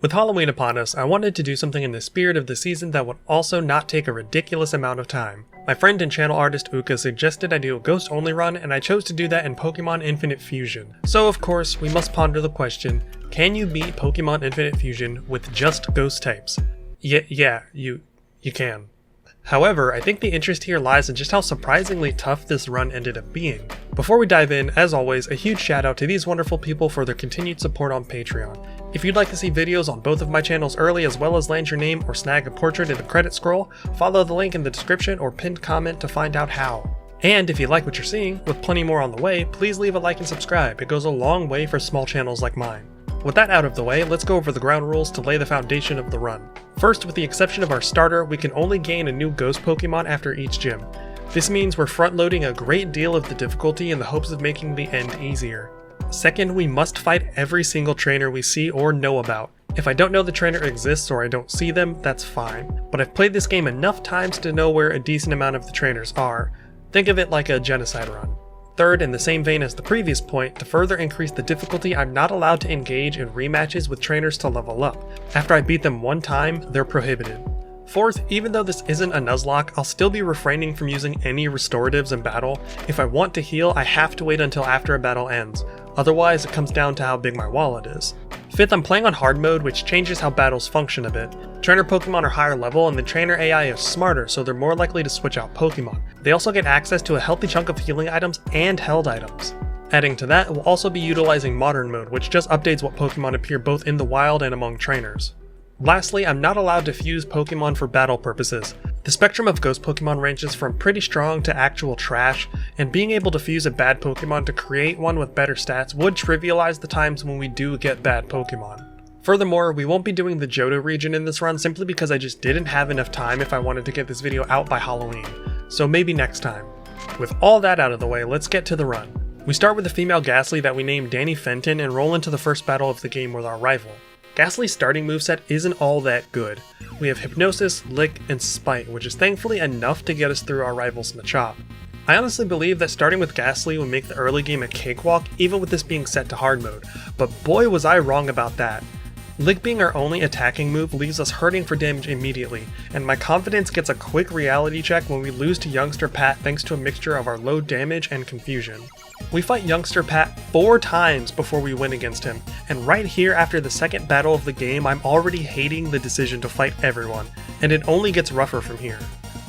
With Halloween upon us, I wanted to do something in the spirit of the season that would also not take a ridiculous amount of time. My friend and channel artist Uka suggested I do a ghost only run, and I chose to do that in Pokemon Infinite Fusion. So of course, we must ponder the question, can you beat Pokemon Infinite Fusion with just ghost types? Yeah, you can. However, I think the interest here lies in just how surprisingly tough this run ended up being. Before we dive in, as always, a huge shout out to these wonderful people for their continued support on Patreon. If you'd like to see videos on both of my channels early as well as land your name or snag a portrait in the credit scroll, follow the link in the description or pinned comment to find out how. And if you like what you're seeing, with plenty more on the way, please leave a like and subscribe, it goes a long way for small channels like mine. With that out of the way, let's go over the ground rules to lay the foundation of the run. First, with the exception of our starter, we can only gain a new ghost Pokemon after each gym. This means we're front-loading a great deal of the difficulty in the hopes of making the end easier. Second, we must fight every single trainer we see or know about. If I don't know the trainer exists or I don't see them, that's fine, but I've played this game enough times to know where a decent amount of the trainers are. Think of it like a genocide run. Third, in the same vein as the previous point, to further increase the difficulty, I'm not allowed to engage in rematches with trainers to level up. After I beat them one time, they're prohibited. Fourth, even though this isn't a Nuzlocke, I'll still be refraining from using any restoratives in battle. If I want to heal, I have to wait until after a battle ends. Otherwise, it comes down to how big my wallet is. Fifth, I'm playing on hard mode, which changes how battles function a bit. Trainer Pokemon are higher level and the trainer AI is smarter, so they're more likely to switch out Pokemon. They also get access to a healthy chunk of healing items and held items. Adding to that, we'll also be utilizing modern mode, which just updates what Pokemon appear both in the wild and among trainers. Lastly, I'm not allowed to fuse Pokemon for battle purposes. The spectrum of ghost Pokemon ranges from pretty strong to actual trash, and being able to fuse a bad Pokemon to create one with better stats would trivialize the times when we do get bad Pokemon. Furthermore, we won't be doing the Johto region in this run simply because I just didn't have enough time if I wanted to get this video out by Halloween, so maybe next time. With all that out of the way, let's get to the run. We start with a female Ghastly that we named Danny Fenton and roll into the first battle of the game with our rival. Ghastly's starting moveset isn't all that good. We have Hypnosis, Lick, and Spite, which is thankfully enough to get us through our rival's Machop. I honestly believe that starting with Ghastly would make the early game a cakewalk, even with this being set to hard mode, but boy was I wrong about that. Lick being our only attacking move leaves us hurting for damage immediately, and my confidence gets a quick reality check when we lose to Youngster Pat thanks to a mixture of our low damage and confusion. We fight Youngster Pat 4 times before we win against him, and right here after the second battle of the game I'm already hating the decision to fight everyone, and it only gets rougher from here.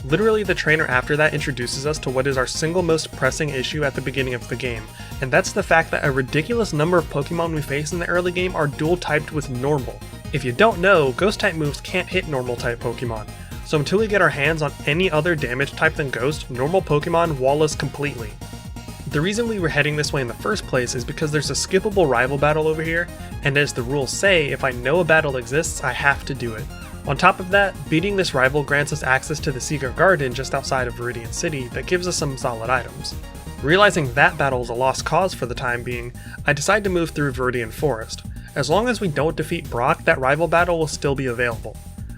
Literally the trainer after that introduces us to what is our single most pressing issue at the beginning of the game, and that's the fact that a ridiculous number of Pokemon we face in the early game are dual typed with normal. If you don't know, ghost type moves can't hit normal type Pokemon, so until we get our hands on any other damage type than ghost, normal Pokemon wall us completely. The reason we were heading this way in the first place is because there's a skippable rival battle over here, and as the rules say, if I know a battle exists, I have to do it. On top of that, beating this rival grants us access to the Secret Garden just outside of Viridian City that gives us some solid items. Realizing that battle is a lost cause for the time being, I decide to move through Viridian Forest. As long as we don't defeat Brock, that rival battle will still be available.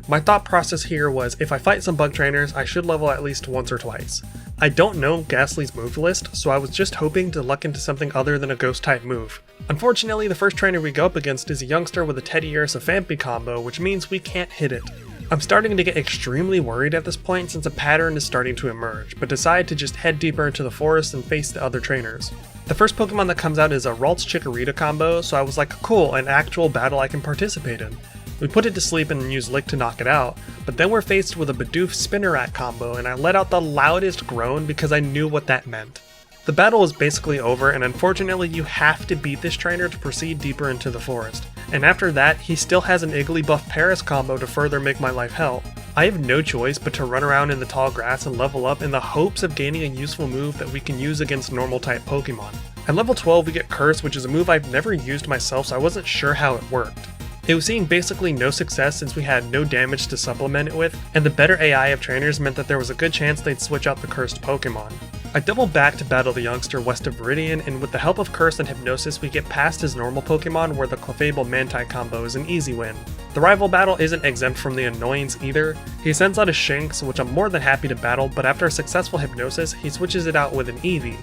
My thought process here was if I fight some bug trainers, I should level at least once or twice. I don't know Ghastly's move list, so I was just hoping to luck into something other than a ghost type move. Unfortunately, the first trainer we go up against is a youngster with a Teddiursa Phanpy combo, which means we can't hit it. I'm starting to get extremely worried at this point since a pattern is starting to emerge, but decide to just head deeper into the forest and face the other trainers. The first Pokemon that comes out is a Ralts Chikorita combo, so I was like, cool, an actual battle I can participate in. We put it to sleep and use Lick to knock it out, but then we're faced with a Bidoof Spinarak combo and I let out the loudest groan because I knew what that meant. The battle is basically over, and unfortunately you have to beat this trainer to proceed deeper into the forest. And after that, he still has an Igglybuff Paris combo to further make my life hell. I have no choice but to run around in the tall grass and level up in the hopes of gaining a useful move that we can use against normal type Pokemon. At level 12 we get Curse, which is a move I've never used myself, so I wasn't sure how it worked. It was seeing basically no success since we had no damage to supplement it with, and the better AI of trainers meant that there was a good chance they'd switch out the cursed Pokemon. I doubled back to battle the youngster west of Viridian, and with the help of Curse and Hypnosis we get past his normal Pokemon where the Clefable Manti combo is an easy win. The rival battle isn't exempt from the annoyance either. He sends out a Shinx, which I'm more than happy to battle, but after a successful Hypnosis, he switches it out with an Eevee.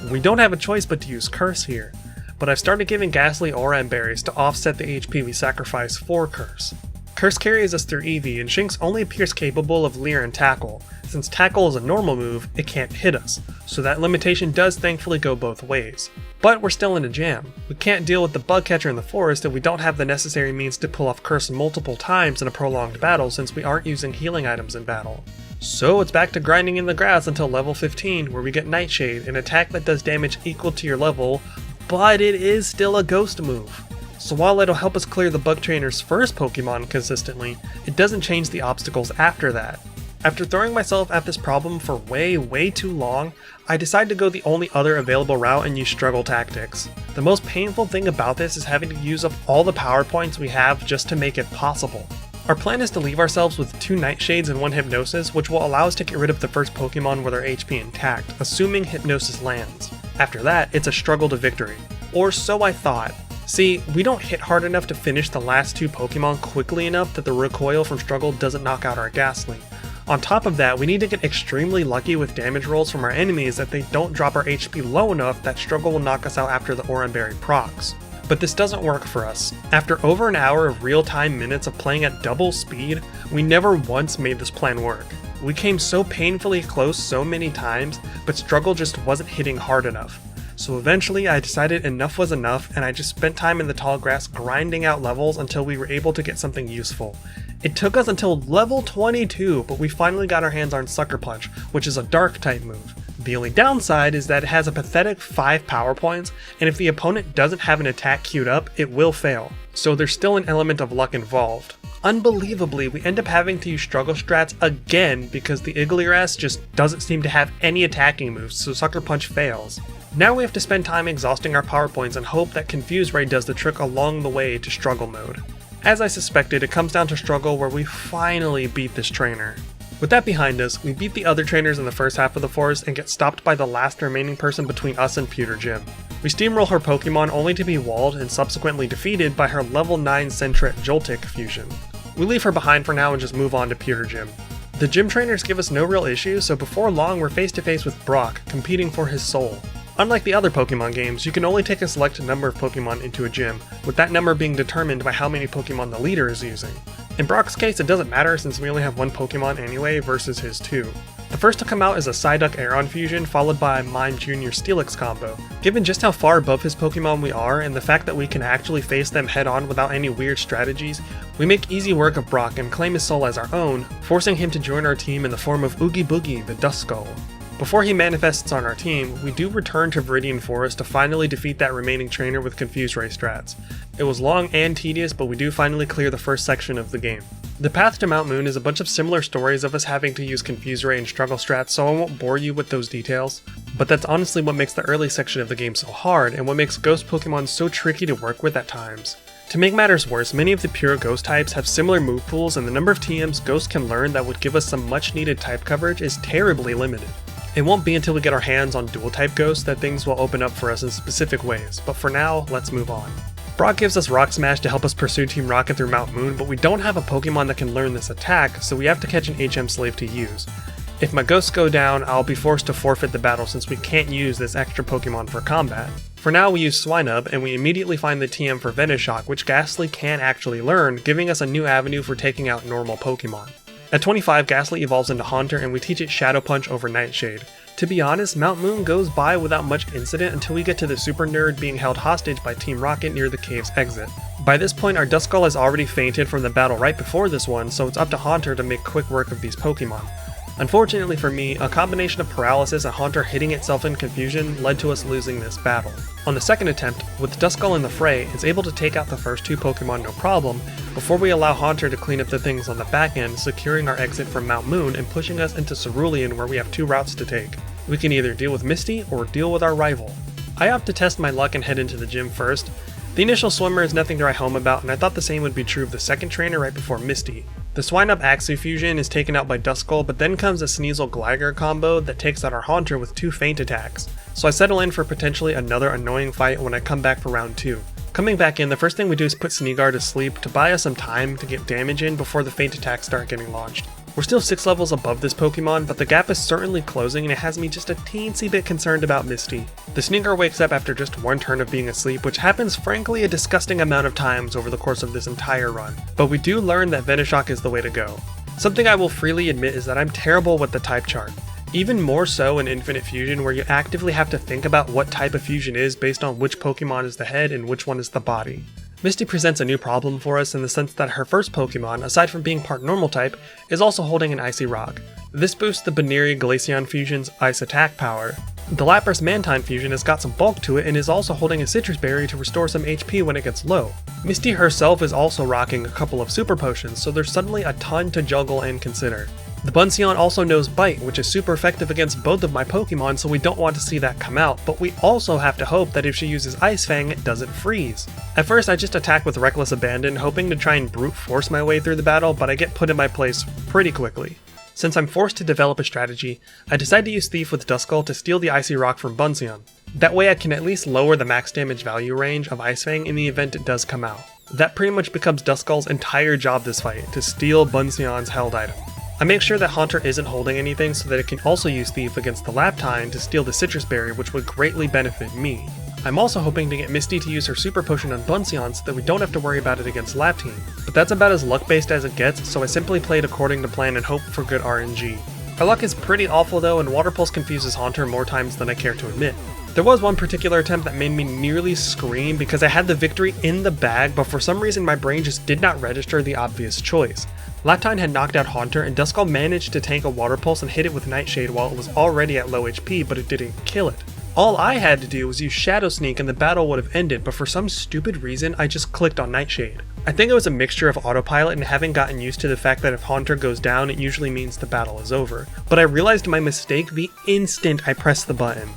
We don't have a choice but to use Curse here. but I've started giving Ghastly Aura and Berries to offset the HP we sacrifice for Curse. Curse carries us through Eevee, and Shinx only appears capable of Leer and Tackle. Since Tackle is a normal move, it can't hit us, so that limitation does thankfully go both ways. But we're still in a jam. We can't deal with the bug catcher in the forest, and we don't have the necessary means to pull off Curse multiple times in a prolonged battle since we aren't using healing items in battle. So it's back to grinding in the grass until level 15, where we get Nightshade, an attack that does damage equal to your level, but it is still a ghost move. So while it'll help us clear the bug trainer's first Pokemon consistently, it doesn't change the obstacles after that. After throwing myself at this problem for way too long, I decided to go the only other available route and use struggle tactics. The most painful thing about this is having to use up all the power points we have just to make it possible. Our plan is to leave ourselves with 2 Nightshades and 1 Hypnosis, which will allow us to get rid of the first Pokemon with our HP intact, assuming Hypnosis lands. After that, it's a struggle to victory. Or so I thought. See, we don't hit hard enough to finish the last 2 Pokemon quickly enough that the recoil from struggle doesn't knock out our Ghastly. On top of that, we need to get extremely lucky with damage rolls from our enemies that they don't drop our HP low enough that struggle will knock us out after the Aura and Berry procs. But this doesn't work for us. After over an hour of real-time minutes of playing at double speed, we never once made this plan work. We came so painfully close so many times, but struggle just wasn't hitting hard enough. So eventually I decided enough was enough, and I just spent time in the tall grass grinding out levels until we were able to get something useful. It took us until level 22, but we finally got our hands on Sucker Punch, which is a dark type move. The only downside is that it has a pathetic 5 power points, and if the opponent doesn't have an attack queued up, it will fail. So there's still an element of luck involved. Unbelievably, we end up having to use struggle strats again because the Igglyrass just doesn't seem to have any attacking moves, so Sucker Punch fails. Now we have to spend time exhausting our power points and hope that Confuse Ray does the trick along the way to struggle mode. As I suspected, it comes down to struggle where we finally beat this trainer. With that behind us, we beat the other trainers in the first half of the forest and get stopped by the last remaining person between us and Pewter Gym. We steamroll her Pokemon only to be walled and subsequently defeated by her level 9 Sentret Joltik fusion. We leave her behind for now and just move on to Pewter Gym. The gym trainers give us no real issues, so before long we're face to face with Brock, competing for his soul. Unlike the other Pokemon games, you can only take a select number of Pokemon into a gym, with that number being determined by how many Pokemon the leader is using. In Brock's case, it doesn't matter since we only have 1 Pokemon anyway versus his 2. The first to come out is a Psyduck Aeron fusion, followed by a Mime Jr. Steelix combo. Given just how far above his Pokemon we are, and the fact that we can actually face them head on without any weird strategies, we make easy work of Brock and claim his soul as our own, forcing him to join our team in the form of Oogie Boogie, the Duskull. Before he manifests on our team, we do return to Viridian Forest to finally defeat that remaining trainer with Confuse Ray strats. It was long and tedious, but we do finally clear the first section of the game. The path to Mount Moon is a bunch of similar stories of us having to use Confuse Ray and struggle strats, so I won't bore you with those details. But that's honestly what makes the early section of the game so hard, and what makes Ghost Pokemon so tricky to work with at times. To make matters worse, many of the pure Ghost types have similar move pools, and the number of TMs Ghost can learn that would give us some much needed type coverage is terribly limited. It won't be until we get our hands on dual type Ghosts that things will open up for us in specific ways, but for now, let's move on. Brock gives us Rock Smash to help us pursue Team Rocket through Mount Moon, but we don't have a Pokemon that can learn this attack, so we have to catch an HM Slave to use. If my Ghosts go down, I'll be forced to forfeit the battle since we can't use this extra Pokemon for combat. For now, we use Swinub, and we immediately find the TM for Venoshock, which Ghastly can actually learn, giving us a new avenue for taking out normal Pokemon. At 25, Ghastly evolves into Haunter, and we teach it Shadow Punch over Nightshade. To be honest, Mount Moon goes by without much incident until we get to the Super Nerd being held hostage by Team Rocket near the cave's exit. By this point, our Duskull has already fainted from the battle right before this one, so it's up to Haunter to make quick work of these Pokemon. Unfortunately for me, a combination of paralysis and Haunter hitting itself in confusion led to us losing this battle. On the second attempt, with Duskull in the fray, it's able to take out the first 2 Pokemon no problem, before we allow Haunter to clean up the things on the back end, securing our exit from Mount Moon and pushing us into Cerulean where we have 2 routes to take. We can either deal with Misty or deal with our rival. I opt to test my luck and head into the gym first. The initial swimmer is nothing to write home about, and I thought the same would be true of the second trainer right before Misty. The Swinub Axew fusion is taken out by Duskull, but then comes a Sneasel Gligar combo that takes out our Haunter with 2 feint attacks, so I settle in for potentially another annoying fight when I come back for round 2. Coming back in, the first thing we do is put Sneagar to sleep to buy us some time to get damage in before the feint attacks start getting launched. We're still 6 levels above this Pokemon, but the gap is certainly closing and it has me just a teensy bit concerned about Misty. The Sneaker wakes up after just one turn of being asleep, which happens frankly a disgusting amount of times over the course of this entire run, but we do learn that Venoshock is the way to go. Something I will freely admit is that I'm terrible with the type chart. Even more so in Infinite Fusion, where you actively have to think about what type of fusion is based on which Pokemon is the head and which one is the body. Misty presents a new problem for us in the sense that her first Pokemon, aside from being part normal type, is also holding an Icy Rock. This boosts the Baneri Glaceon fusion's Ice attack power. The Lapras Mantine fusion has got some bulk to it and is also holding a Citrus Berry to restore some HP when it gets low. Misty herself is also rocking a couple of super potions, so there's suddenly a ton to juggle and consider. The Bunceon also knows Bite, which is super effective against both of my Pokemon, so we don't want to see that come out, but we also have to hope that if she uses Ice Fang, it doesn't freeze. At first I just attack with Reckless Abandon, hoping to try and brute force my way through the battle, but I get put in my place pretty quickly. Since I'm forced to develop a strategy, I decide to use Thief with Duskull to steal the Icy Rock from Bunceon. That way I can at least lower the max damage value range of Ice Fang in the event it does come out. That pretty much becomes Duskull's entire job this fight, to steal Bunceon's held item. I make sure that Haunter isn't holding anything so that it can also use Thief against the Laptine to steal the Citrus Berry, which would greatly benefit me. I'm also hoping to get Misty to use her Super Potion on Bunceon so that we don't have to worry about it against Laptine, but that's about as luck-based as it gets, so I simply played according to plan and hope for good RNG. Our luck is pretty awful though, and Water Pulse confuses Haunter more times than I care to admit. There was one particular attempt that made me nearly scream because I had the victory in the bag, but for some reason my brain just did not register the obvious choice. Laptine had knocked out Haunter, and Duskull managed to tank a Water Pulse and hit it with Nightshade while it was already at low HP, but it didn't kill it. All I had to do was use Shadow Sneak and the battle would have ended, but for some stupid reason I just clicked on Nightshade. I think it was a mixture of autopilot and having gotten used to the fact that if Haunter goes down it usually means the battle is over, but I realized my mistake the instant I pressed the button.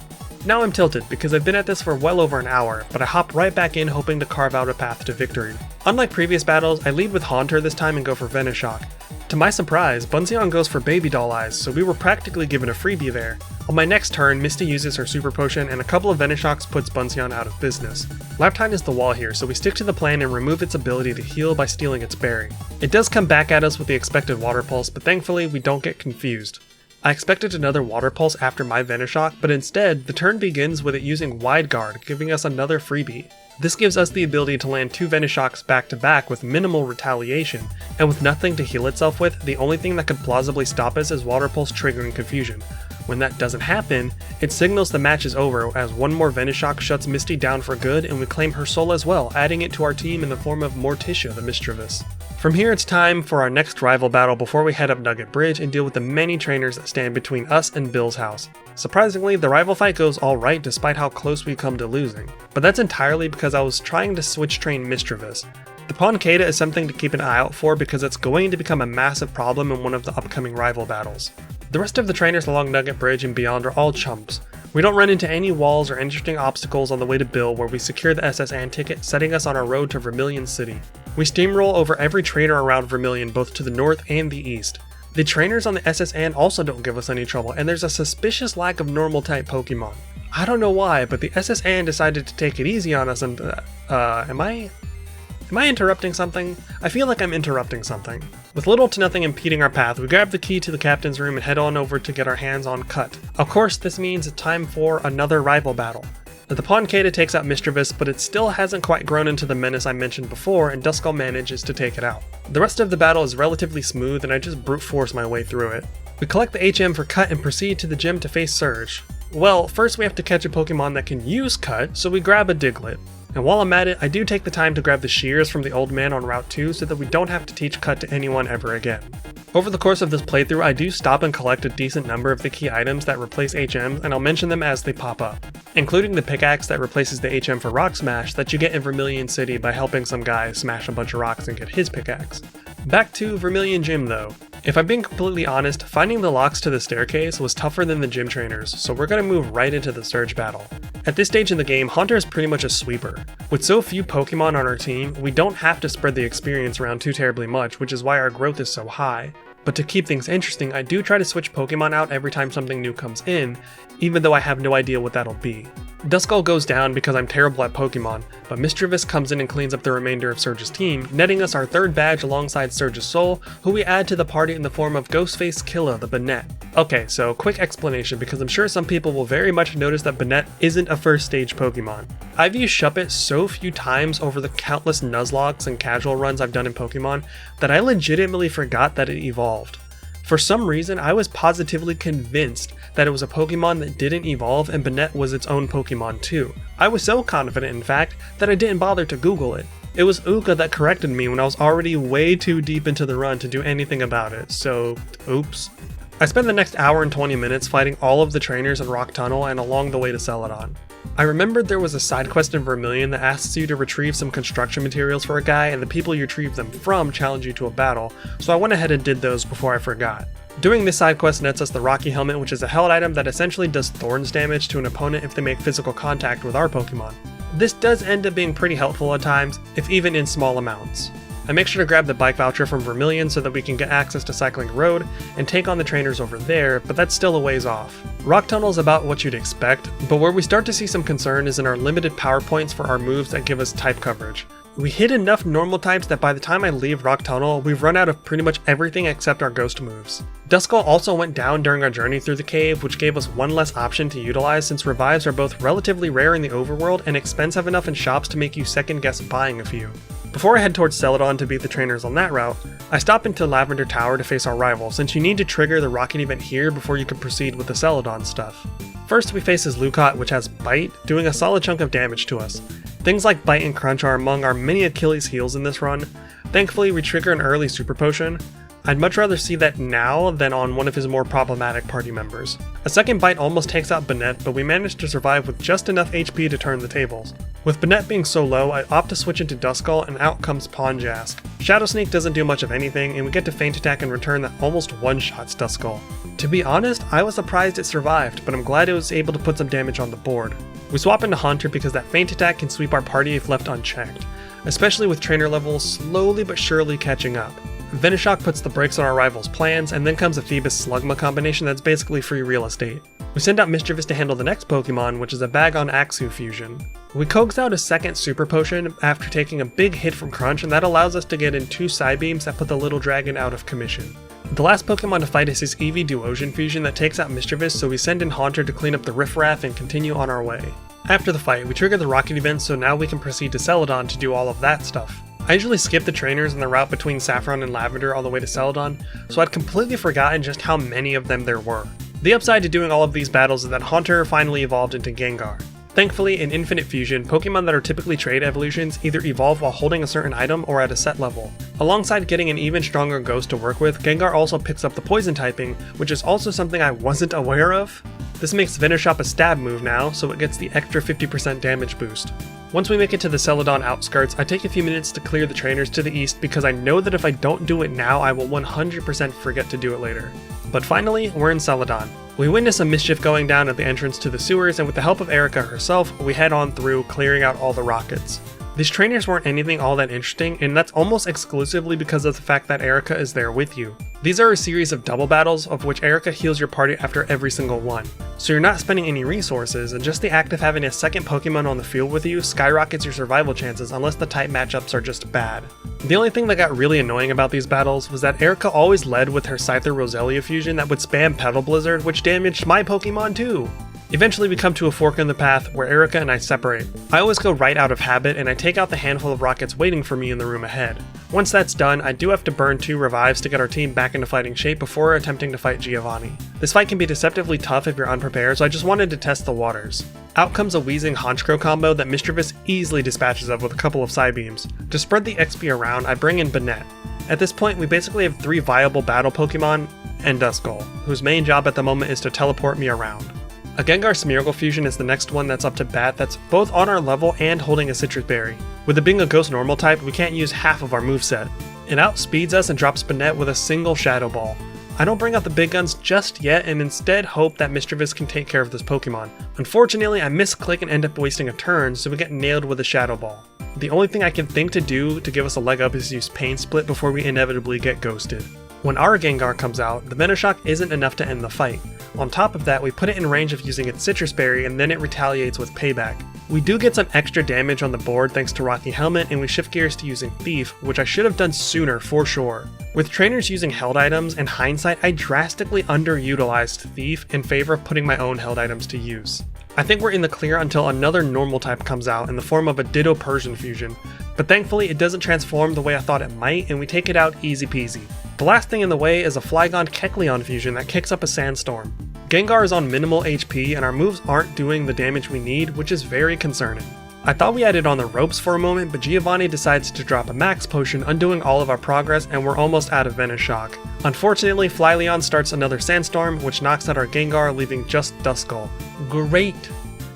Now I'm tilted because I've been at this for well over an hour, but I hop right back in hoping to carve out a path to victory. Unlike previous battles, I lead with Haunter this time and go for Venoshock. To my surprise, Bunceon goes for Baby Doll Eyes, so we were practically given a freebie there. On my next turn, Misty uses her Super Potion and a couple of Venoshocks puts Bunceon out of business. Laptine is the wall here, so we stick to the plan and remove its ability to heal by stealing its berry. It does come back at us with the expected Water Pulse, but thankfully we don't get confused. I expected another Water Pulse after my Venoshock, but instead, the turn begins with it using Wide Guard, giving us another freebie. This gives us the ability to land 2 Venoshocks back to back with minimal retaliation, and with nothing to heal itself with, the only thing that could plausibly stop us is Water Pulse triggering confusion. When that doesn't happen, it signals the match is over as one more Venoshock shuts Misty down for good and we claim her soul as well, adding it to our team in the form of Morticia the Mischievous. From here it's time for our next rival battle before we head up Nugget Bridge and deal with the many trainers that stand between us and Bill's house. Surprisingly, the rival fight goes alright despite how close we come to losing, but that's entirely because I was trying to switch train Mischievous. The Ponkeda is something to keep an eye out for because it's going to become a massive problem in one of the upcoming rival battles. The rest of the trainers along Nugget Bridge and beyond are all chumps. We don't run into any walls or interesting obstacles on the way to Bill where we secure the SS Ann ticket, setting us on our road to Vermilion City. We steamroll over every trainer around Vermilion both to the north and the east. The trainers on the SS Ann also don't give us any trouble, and there's a suspicious lack of normal type Pokemon. I don't know why, but the SS Ann decided to take it easy on us and am I interrupting something? I feel like I'm interrupting something. With little to nothing impeding our path, we grab the key to the captain's room and head on over to get our hands on Cut. Of course, this means it's time for another rival battle. The Ponkeda takes out Mischievous, but it still hasn't quite grown into the menace I mentioned before, and Duskull manages to take it out. The rest of the battle is relatively smooth, and I just brute force my way through it. We collect the HM for Cut and proceed to the gym to face Surge. Well, first we have to catch a Pokemon that can use Cut, so we grab a Diglett. And while I'm at it, I do take the time to grab the shears from the old man on Route 2 so that we don't have to teach Cut to anyone ever again. Over the course of this playthrough, I do stop and collect a decent number of the key items that replace HMs, and I'll mention them as they pop up, including the pickaxe that replaces the HM for Rock Smash that you get in Vermilion City by helping some guy smash a bunch of rocks and get his pickaxe. Back to Vermilion Gym though. If I'm being completely honest, finding the locks to the staircase was tougher than the gym trainers, so we're going to move right into the Surge battle. At this stage in the game, Haunter is pretty much a sweeper. With so few Pokemon on our team, we don't have to spread the experience around too terribly much, which is why our growth is so high. But to keep things interesting, I do try to switch Pokemon out every time something new comes in, even though I have no idea what that'll be. Duskull goes down because I'm terrible at Pokemon, but Mischievous comes in and cleans up the remainder of Surge's team, netting us our third badge alongside Surge's Soul, who we add to the party in the form of Ghostface Killa, the Banette. Okay, so quick explanation because I'm sure some people will very much notice that Banette isn't a first stage Pokemon. I've used Shuppet so few times over the countless Nuzlockes and casual runs I've done in Pokemon that I legitimately forgot that it evolved. For some reason, I was positively convinced that it was a Pokemon that didn't evolve and Banette was its own Pokemon too. I was so confident, in fact, that I didn't bother to Google it. It was Uka that corrected me when I was already way too deep into the run to do anything about it, so oops. I spent the next hour and 20 minutes fighting all of the trainers in Rock Tunnel and along the way to Celadon. I remembered there was a side quest in Vermilion that asks you to retrieve some construction materials for a guy, and the people you retrieve them from challenge you to a battle, so I went ahead and did those before I forgot. Doing this side quest nets us the Rocky Helmet, which is a held item that essentially does thorns damage to an opponent if they make physical contact with our Pokemon. This does end up being pretty helpful at times, if even in small amounts. I make sure to grab the bike voucher from Vermilion so that we can get access to Cycling Road and take on the trainers over there, but that's still a ways off. Rock Tunnel is about what you'd expect, but where we start to see some concern is in our limited power points for our moves that give us type coverage. We hit enough normal types that by the time I leave Rock Tunnel, we've run out of pretty much everything except our ghost moves. Duskull also went down during our journey through the cave, which gave us one less option to utilize since revives are both relatively rare in the overworld and expensive enough in shops to make you second guess buying a few. Before I head towards Celadon to beat the trainers on that route, I stop into Lavender Tower to face our rival since you need to trigger the rocket event here before you can proceed with the Celadon stuff. First we face his Lucot, which has Bite, doing a solid chunk of damage to us. Things like Bite and Crunch are among our many Achilles heels in this run. Thankfully we trigger an early Super Potion. I'd much rather see that now than on one of his more problematic party members. A second Bite almost takes out Banette, but we managed to survive with just enough HP to turn the tables. With Banette being so low, I opt to switch into Duskull and out comes Ponjask. Shadow Sneak doesn't do much of anything, and we get to Feint Attack in return that almost one-shots Duskull. To be honest, I was surprised it survived, but I'm glad it was able to put some damage on the board. We swap into Haunter because that Feint Attack can sweep our party if left unchecked, especially with trainer levels slowly but surely catching up. Venoshock puts the brakes on our rivals' plans, and then comes a Phoebus Slugma combination that's basically free real estate. We send out Mischievous to handle the next Pokemon, which is a Bagon Axew fusion. We coax out a second Super Potion after taking a big hit from Crunch, and that allows us to get in 2 Psybeams that put the little dragon out of commission. The last Pokemon to fight is his Eevee Duosion fusion that takes out Mischievous, so we send in Haunter to clean up the riffraff and continue on our way. After the fight, we trigger the rocket event, so now we can proceed to Celadon to do all of that stuff. I usually skip the trainers in the route between Saffron and Lavender all the way to Celadon, so I'd completely forgotten just how many of them there were. The upside to doing all of these battles is that Haunter finally evolved into Gengar. Thankfully, in Infinite Fusion, Pokemon that are typically trade evolutions either evolve while holding a certain item or at a set level. Alongside getting an even stronger ghost to work with, Gengar also picks up the poison typing, which is also something I wasn't aware of. This makes Venoshock a stab move now, so it gets the extra 50% damage boost. Once we make it to the Celadon outskirts, I take a few minutes to clear the trainers to the east because I know that if I don't do it now, I will 100% forget to do it later. But finally, we're in Celadon. We witness some mischief going down at the entrance to the sewers, and with the help of Erica herself, we head on through, clearing out all the rockets. These trainers weren't anything all that interesting, and that's almost exclusively because of the fact that Erica is there with you. These are a series of double battles, of which Erica heals your party after every single one. So you're not spending any resources, and just the act of having a second Pokemon on the field with you skyrockets your survival chances unless the type matchups are just bad. The only thing that got really annoying about these battles was that Erica always led with her Scyther Roselia fusion that would spam Petal Blizzard, which damaged my Pokemon too. Eventually we come to a fork in the path where Erica and I separate. I always go right out of habit and I take out the handful of rockets waiting for me in the room ahead. Once that's done, I do have to burn 2 revives to get our team back into fighting shape before attempting to fight Giovanni. This fight can be deceptively tough if you're unprepared, so I just wanted to test the waters. Out comes a Weezing Honchkrow combo that Mischievous easily dispatches of with a couple of Psybeams. To spread the XP around, I bring in Banette. At this point, we basically have 3 viable battle Pokemon and Duskull, whose main job at the moment is to teleport me around. A Gengar Smeargle fusion is the next one that's up to bat that's both on our level and holding a Citrus Berry. With it being a Ghost Normal type, we can't use half of our moveset. It outspeeds us and drops Banette with a single Shadow Ball. I don't bring out the big guns just yet and instead hope that Mischievous can take care of this Pokemon. Unfortunately, I misclick and end up wasting a turn, so we get nailed with a Shadow Ball. The only thing I can think to do to give us a leg up is use Pain Split before we inevitably get ghosted. When our Gengar comes out, the Venoshock isn't enough to end the fight. On top of that, we put it in range of using its Citrus Berry and then it retaliates with Payback. We do get some extra damage on the board thanks to Rocky Helmet, and we shift gears to using Thief, which I should have done sooner for sure. With trainers using held items, in hindsight I drastically underutilized Thief in favor of putting my own held items to use. I think we're in the clear until another normal type comes out in the form of a Ditto Persian fusion, but thankfully it doesn't transform the way I thought it might and we take it out easy peasy. The last thing in the way is a Flygon Kecleon fusion that kicks up a Sandstorm. Gengar is on minimal HP and our moves aren't doing the damage we need, which is very concerning. I thought we had it on the ropes for a moment, but Giovanni decides to drop a Max Potion, undoing all of our progress, and we're almost out of Venoshock. Unfortunately, Flyleon starts another Sandstorm, which knocks out our Gengar, leaving just Duskull. Great!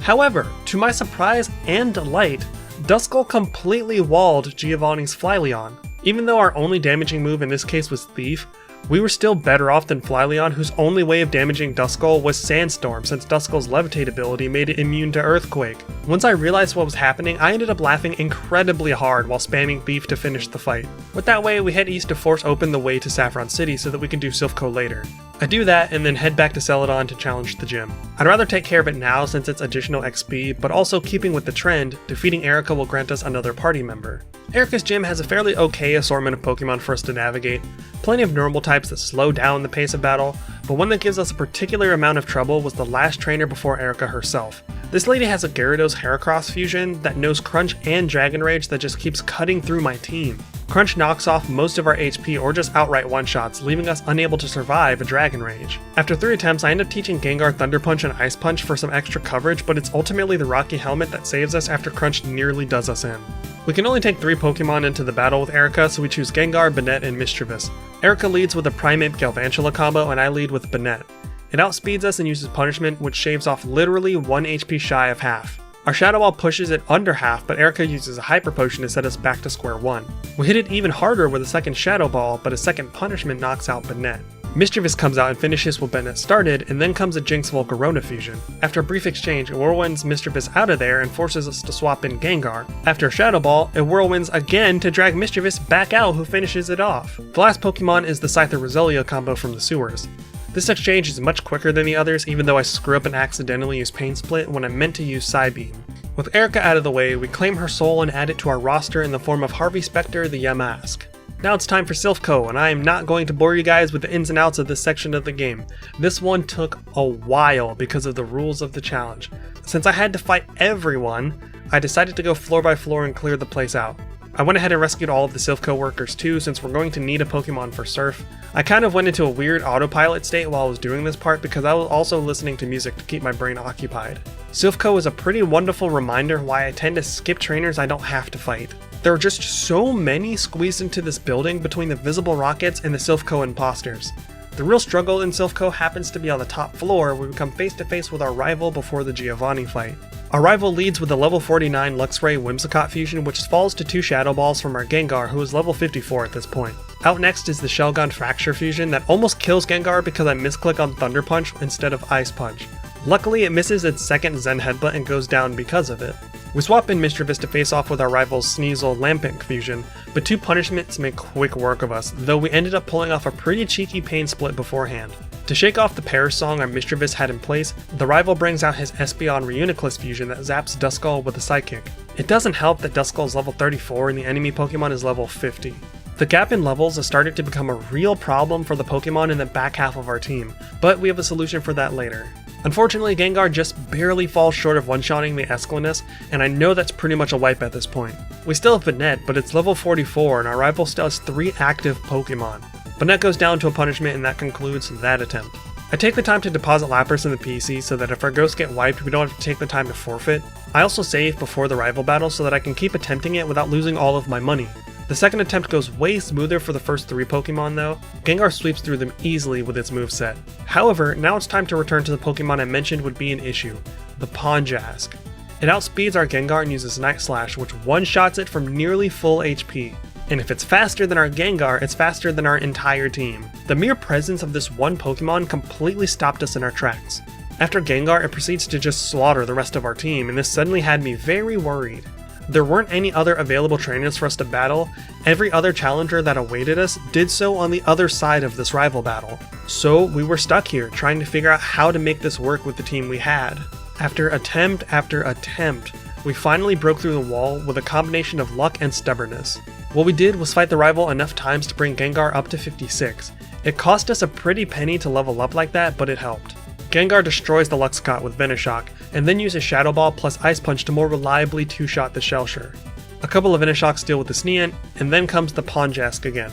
However, to my surprise and delight, Duskull completely walled Giovanni's Flyleon. Even though our only damaging move in this case was Thief, we were still better off than Flyleon, whose only way of damaging Duskull was Sandstorm, since Duskull's Levitate ability made it immune to Earthquake. Once I realized what was happening, I ended up laughing incredibly hard while spamming Thief to finish the fight. With that way, we head east to force open the way to Saffron City so that we can do Silphco later. I do that and then head back to Celadon to challenge the gym. I'd rather take care of it now since it's additional XP, but also keeping with the trend, defeating Erica will grant us another party member. Erica's gym has a fairly okay assortment of Pokemon for us to navigate, plenty of normal types that slow down the pace of battle, but one that gives us a particular amount of trouble was the last trainer before Erica herself. This lady has a Gyarados Heracross fusion that knows Crunch and Dragon Rage that just keeps cutting through my team. Crunch knocks off most of our HP or just outright one-shots, leaving us unable to survive a Dragon Rage. After 3 attempts, I end up teaching Gengar Thunder Punch and Ice Punch for some extra coverage, but it's ultimately the Rocky Helmet that saves us after Crunch nearly does us in. We can only take 3 Pokemon into the battle with Erica, so we choose Gengar, Banette, and Mischievous. Erica leads with a Primeape Galvantula combo, and I lead with Banette. It outspeeds us and uses Punishment, which shaves off literally 1 HP shy of half. Our Shadow Ball pushes it under half, but Erica uses a Hyper Potion to set us back to square one. We hit it even harder with a second Shadow Ball, but a second Punishment knocks out Banette. Mischievous comes out and finishes what Banette started, and then comes a Jinx Volcarona fusion. After a brief exchange, it whirlwinds Mischievous out of there and forces us to swap in Gengar. After a Shadow Ball, it whirlwinds again to drag Mischievous back out, who finishes it off. The last Pokemon is the Scyther Roselia combo from the sewers. This exchange is much quicker than the others, even though I screw up and accidentally use Pain Split when I meant to use Psybeam. With Erica out of the way, we claim her soul and add it to our roster in the form of Harvey Specter the Yamask. Now it's time for Silphco, and I am not going to bore you guys with the ins and outs of this section of the game. This one took a while because of the rules of the challenge. Since I had to fight everyone, I decided to go floor by floor and clear the place out. I went ahead and rescued all of the Silphco workers too, since we're going to need a Pokemon for Surf. I kind of went into a weird autopilot state while I was doing this part because I was also listening to music to keep my brain occupied. Silphco is a pretty wonderful reminder why I tend to skip trainers I don't have to fight. There are just so many squeezed into this building between the visible rockets and the Silphco imposters. The real struggle in Silphco happens to be on the top floor, where we come face to face with our rival before the Giovanni fight. Our rival leads with the level 49 Luxray Whimsicott fusion, which falls to 2 Shadow Balls from our Gengar, who is level 54 at this point. Out next is the Shelgon Fracture fusion that almost kills Gengar because I misclick on Thunder Punch instead of Ice Punch. Luckily, it misses its second Zen Headbutt and goes down because of it. We swap in Mischievous to face off with our rival's Sneasel Lampink fusion, but 2 punishments make quick work of us, though we ended up pulling off a pretty cheeky Pain Split beforehand. To shake off the Paris song our Mischievous had in place, the rival brings out his Espeon Reuniclus fusion that zaps Duskull with a Psychic. It doesn't help that Duskull is level 34 and the enemy Pokemon is level 50. The gap in levels has started to become a real problem for the Pokemon in the back half of our team, but we have a solution for that later. Unfortunately, Gengar just barely falls short of one-shotting the Esclanus, and I know that's pretty much a wipe at this point. We still have Banette, but it's level 44 and our rival still has 3 active Pokemon. Banette goes down to a punishment and that concludes that attempt. I take the time to deposit Lapras in the PC so that if our ghosts get wiped, we don't have to take the time to forfeit. I also save before the rival battle so that I can keep attempting it without losing all of my money. The second attempt goes way smoother for the first 3 Pokemon though. Gengar sweeps through them easily with its moveset. However, now it's time to return to the Pokemon I mentioned would be an issue, the Ponjask. It outspeeds our Gengar and uses Night Slash, which one-shots it from nearly full HP. And if it's faster than our Gengar, it's faster than our entire team. The mere presence of this one Pokemon completely stopped us in our tracks. After Gengar, it proceeds to just slaughter the rest of our team, and this suddenly had me very worried. There weren't any other available trainers for us to battle. Every other challenger that awaited us did so on the other side of this rival battle. So we were stuck here, trying to figure out how to make this work with the team we had. After attempt after attempt, we finally broke through the wall with a combination of luck and stubbornness. What we did was fight the rival enough times to bring Gengar up to 56. It cost us a pretty penny to level up like that, but it helped. Gengar destroys the Luxcott with Venoshock, and then uses Shadow Ball plus Ice Punch to more reliably two-shot the Shellshire. A couple of Venoshocks deal with the Sneon, and then comes the Ponjask again.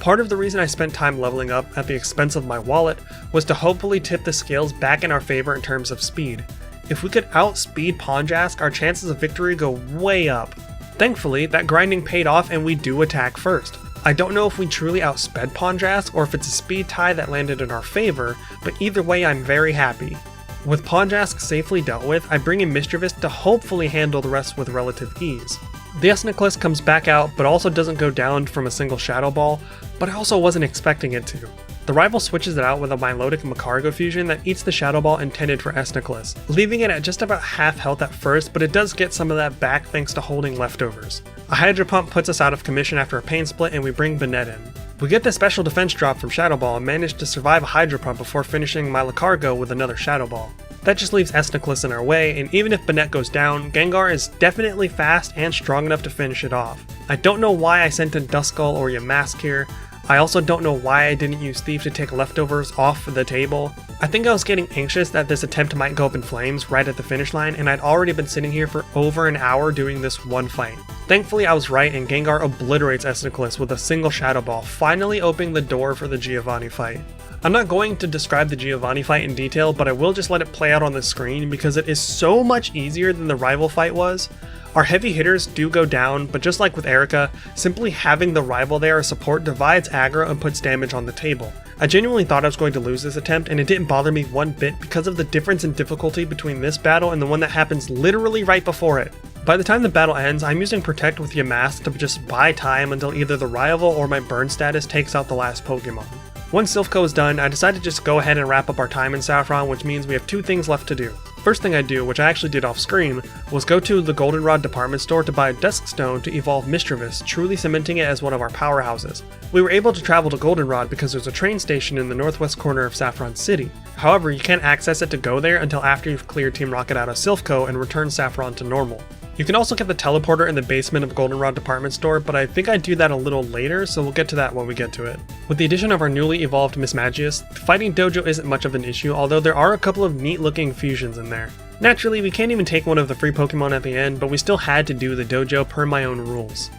Part of the reason I spent time leveling up at the expense of my wallet was to hopefully tip the scales back in our favor in terms of speed. If we could outspeed Ponjask, our chances of victory go way up. Thankfully, that grinding paid off and we do attack first. I don't know if we truly outsped Ponjask or if it's a speed tie that landed in our favor, but either way I'm very happy. With Ponjask safely dealt with, I bring in Mischievous to hopefully handle the rest with relative ease. The Esnaclus comes back out but also doesn't go down from a single Shadow Ball, but I also wasn't expecting it to. The rival switches it out with a Milotic Magcargo fusion that eats the Shadow Ball intended for Esnaclus, leaving it at just about half health at first, but it does get some of that back thanks to holding leftovers. A Hydro Pump puts us out of commission after a Pain Split and we bring Banette in. We get the special defense drop from Shadow Ball and manage to survive a Hydro Pump before finishing Magcargo with another Shadow Ball. That just leaves Esnaclus in our way, and even if Banette goes down, Gengar is definitely fast and strong enough to finish it off. I don't know why I sent in Duskull or Yamask here. I also don't know why I didn't use Thief to take leftovers off the table. I think I was getting anxious that this attempt might go up in flames right at the finish line, and I'd already been sitting here for over an hour doing this one fight. Thankfully I was right and Gengar obliterates Esnaclus with a single Shadow Ball, finally opening the door for the Giovanni fight. I'm not going to describe the Giovanni fight in detail, but I will just let it play out on the screen because it is so much easier than the rival fight was. Our heavy hitters do go down, but just like with Erica, simply having the rival there as support divides aggro and puts damage on the table. I genuinely thought I was going to lose this attempt, and it didn't bother me one bit because of the difference in difficulty between this battle and the one that happens literally right before it. By the time the battle ends, I'm using Protect with Yamask to just buy time until either the rival or my burn status takes out the last Pokemon. Once Silphco is done, I decided to just go ahead and wrap up our time in Saffron, which means we have two things left to do. First thing I do, which I actually did off screen, was go to the Goldenrod department store to buy a Duskstone to evolve Mischievous, truly cementing it as one of our powerhouses. We were able to travel to Goldenrod because there's a train station in the northwest corner of Saffron City. However, you can't access it to go there until after you've cleared Team Rocket out of Silphco and returned Saffron to normal. You can also get the teleporter in the basement of Goldenrod department store, but I think I'd do that a little later, so we'll get to that when we get to it. With the addition of our newly evolved Mismagius, fighting Dojo isn't much of an issue, although there are a couple of neat looking fusions in there. Naturally, we can't even take one of the free Pokemon at the end, but we still had to do the Dojo per my own rules.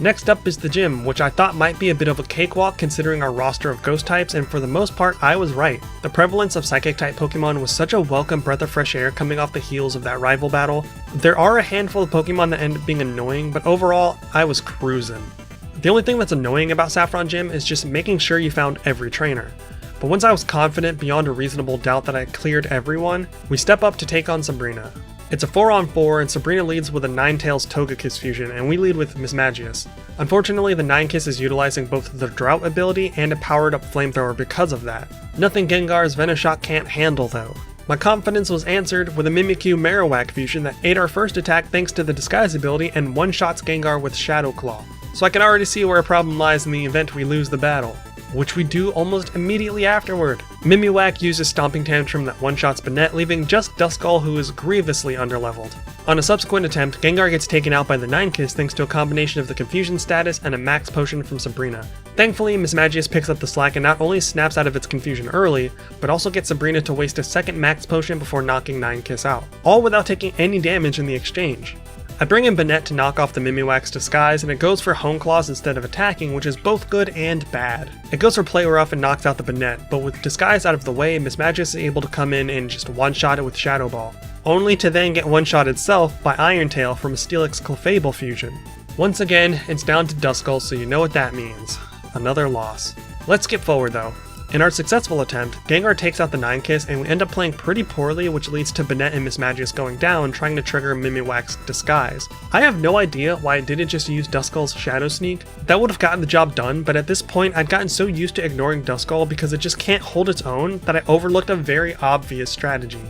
Next up is the gym, which I thought might be a bit of a cakewalk considering our roster of ghost types, and for the most part I was right. The prevalence of psychic type Pokemon was such a welcome breath of fresh air coming off the heels of that rival battle. There are a handful of Pokemon that end up being annoying, but overall I was cruising. The only thing that's annoying about Saffron Gym is just making sure you found every trainer. But once I was confident beyond a reasonable doubt that I cleared everyone, we step up to take on Sabrina. It's a 4-on-4 and Sabrina leads with a Ninetales Togekiss fusion and we lead with Mismagius. Unfortunately, the Ninetales is utilizing both the Drought ability and a powered up Flamethrower because of that. Nothing Gengar's Venoshock can't handle though. My confidence was answered with a Mimikyu Marowak fusion that ate our first attack thanks to the Disguise ability and one-shots Gengar with Shadow Claw. So I can already see where a problem lies in the event we lose the battle, which we do almost immediately afterward. Mimiwak uses Stomping Tantrum that one-shots Banette, leaving just Duskull who is grievously underleveled. On a subsequent attempt, Gengar gets taken out by the Ninetales thanks to a combination of the Confusion status and a Max Potion from Sabrina. Thankfully, Mismagius picks up the slack and not only snaps out of its confusion early, but also gets Sabrina to waste a second Max Potion before knocking Ninetales out, all without taking any damage in the exchange. I bring in Banette to knock off the Mimiwak's disguise, and it goes for Hone Claws instead of attacking, which is both good and bad. It goes for Play Rough and knocks out the Banette, but with disguise out of the way, Mismagius is able to come in and just one-shot it with Shadow Ball, only to then get one-shot itself by Iron Tail from a Steelix Clefable fusion. Once again, it's down to Duskull, so you know what that means. Another loss. Let's skip forward though. In our successful attempt, Gengar takes out the Ninetales and we end up playing pretty poorly, which leads to Banette and Mismagius going down, trying to trigger Mimiwak's disguise. I have no idea why I didn't just use Duskull's Shadow Sneak. That would have gotten the job done, but at this point I'd gotten so used to ignoring Duskull because it just can't hold its own that I overlooked a very obvious strategy.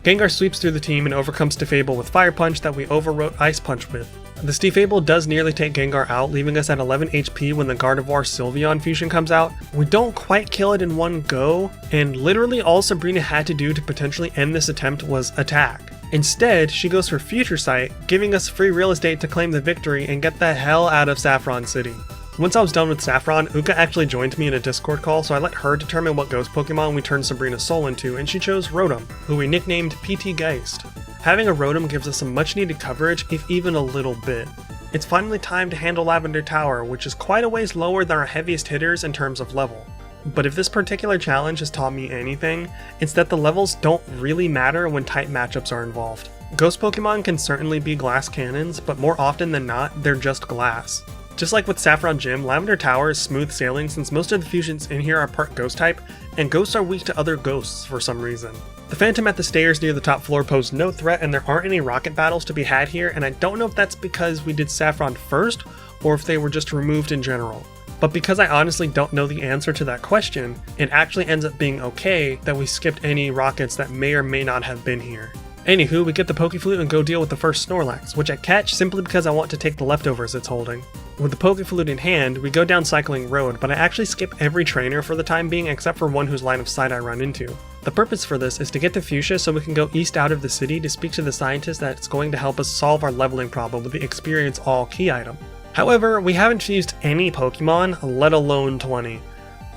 Gengar sweeps through the team and overcomes Stefable with Fire Punch that we overwrote Ice Punch with. The Stefable does nearly take Gengar out, leaving us at 11 HP when the Gardevoir Sylveon fusion comes out. We don't quite kill it in one go, and literally all Sabrina had to do to potentially end this attempt was attack. Instead, she goes for Future Sight, giving us free real estate to claim the victory and get the hell out of Saffron City. Once I was done with Saffron, Uka actually joined me in a Discord call, so I let her determine what ghost Pokemon we turned Sabrina's soul into, and she chose Rotom, who we nicknamed PT Geist. Having a Rotom gives us some much needed coverage, if even a little bit. It's finally time to handle Lavender Tower, which is quite a ways lower than our heaviest hitters in terms of level. But if this particular challenge has taught me anything, it's that the levels don't really matter when tight matchups are involved. Ghost Pokemon can certainly be glass cannons, but more often than not, they're just glass. Just like with Saffron Gym, Lavender Tower is smooth sailing since most of the fusions in here are part ghost type, and ghosts are weak to other ghosts for some reason. The Phantom at the stairs near the top floor pose no threat, and there aren't any rocket battles to be had here, and I don't know if that's because we did Saffron first, or if they were just removed in general. But because I honestly don't know the answer to that question, it actually ends up being okay that we skipped any rockets that may or may not have been here. Anywho, we get the Pokeflute and go deal with the first Snorlax, which I catch simply because I want to take the leftovers it's holding. With the Pokeflute in hand, we go down Cycling Road, but I actually skip every trainer for the time being except for one whose line of sight I run into. The purpose for this is to get to Fuchsia so we can go east out of the city to speak to the scientist that's going to help us solve our leveling problem with the Experience All key item. However, we haven't fused any Pokemon, let alone 20.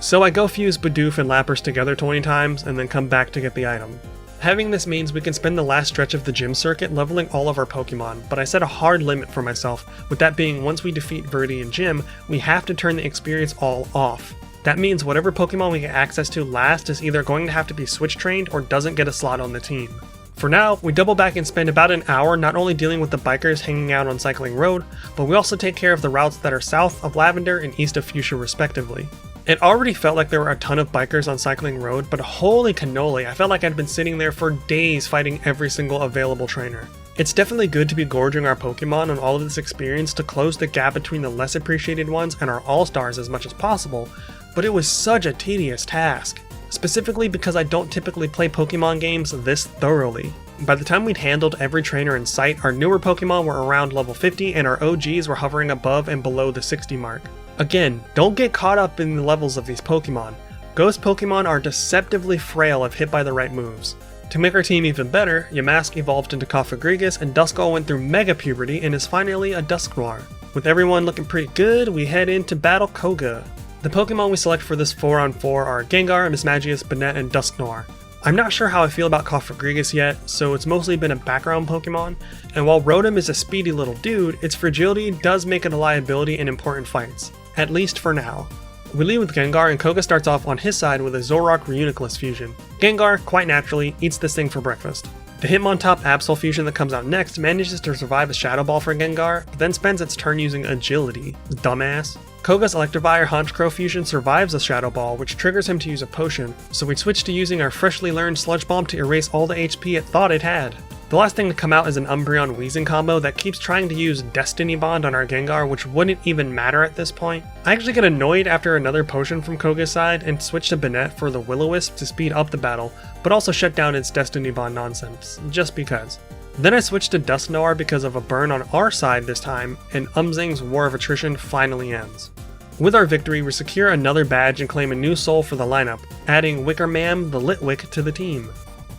So I go fuse Bidoof and Lapras together 20 times and then come back to get the item. Having this means we can spend the last stretch of the gym circuit leveling all of our Pokemon, but I set a hard limit for myself, with that being once we defeat Verdi and Gym, we have to turn the Experience All off. That means whatever Pokemon we get access to last is either going to have to be switch trained or doesn't get a slot on the team. For now, we double back and spend about an hour not only dealing with the bikers hanging out on Cycling Road, but we also take care of the routes that are south of Lavender and east of Fuchsia respectively. It already felt like there were a ton of bikers on Cycling Road, but holy cannoli, I felt like I'd been sitting there for days fighting every single available trainer. It's definitely good to be gorging our Pokemon on all of this experience to close the gap between the less appreciated ones and our all-stars as much as possible, but it was such a tedious task. Specifically because I don't typically play Pokemon games this thoroughly. By the time we'd handled every trainer in sight, our newer Pokemon were around level 50 and our OGs were hovering above and below the 60 mark. Again, don't get caught up in the levels of these Pokemon. Ghost Pokemon are deceptively frail if hit by the right moves. To make our team even better, Yamask evolved into Cofagrigus and Duskull went through Mega Puberty and is finally a Dusknoir. With everyone looking pretty good, we head in to battle Koga. The Pokemon we select for this 4-on-4 are Gengar, Mismagius, Banette, and Dusknoir. I'm not sure how I feel about Cofagrigus yet, so it's mostly been a background Pokemon, and while Rotom is a speedy little dude, its fragility does make it a liability in important fights, at least for now. We lead with Gengar and Koga starts off on his side with a Zoroark Reuniclus fusion. Gengar, quite naturally, eats this thing for breakfast. The Hitmontop Absol fusion that comes out next manages to survive a Shadow Ball for Gengar, but then spends its turn using Agility. Dumbass. Koga's Electivire Honchkrow fusion survives a Shadow Ball, which triggers him to use a potion, so we switch to using our freshly learned Sludge Bomb to erase all the HP it thought it had. The last thing to come out is an Umbreon Weezing combo that keeps trying to use Destiny Bond on our Gengar, which wouldn't even matter at this point. I actually get annoyed after another potion from Koga's side and switch to Banette for the Will-O-Wisp to speed up the battle, but also shut down its Destiny Bond nonsense, just because. Then I switched to Dusknoir because of a burn on our side this time, and Umzing's War of Attrition finally ends. With our victory, we secure another badge and claim a new soul for the lineup, adding Wicker Mam the Litwick to the team.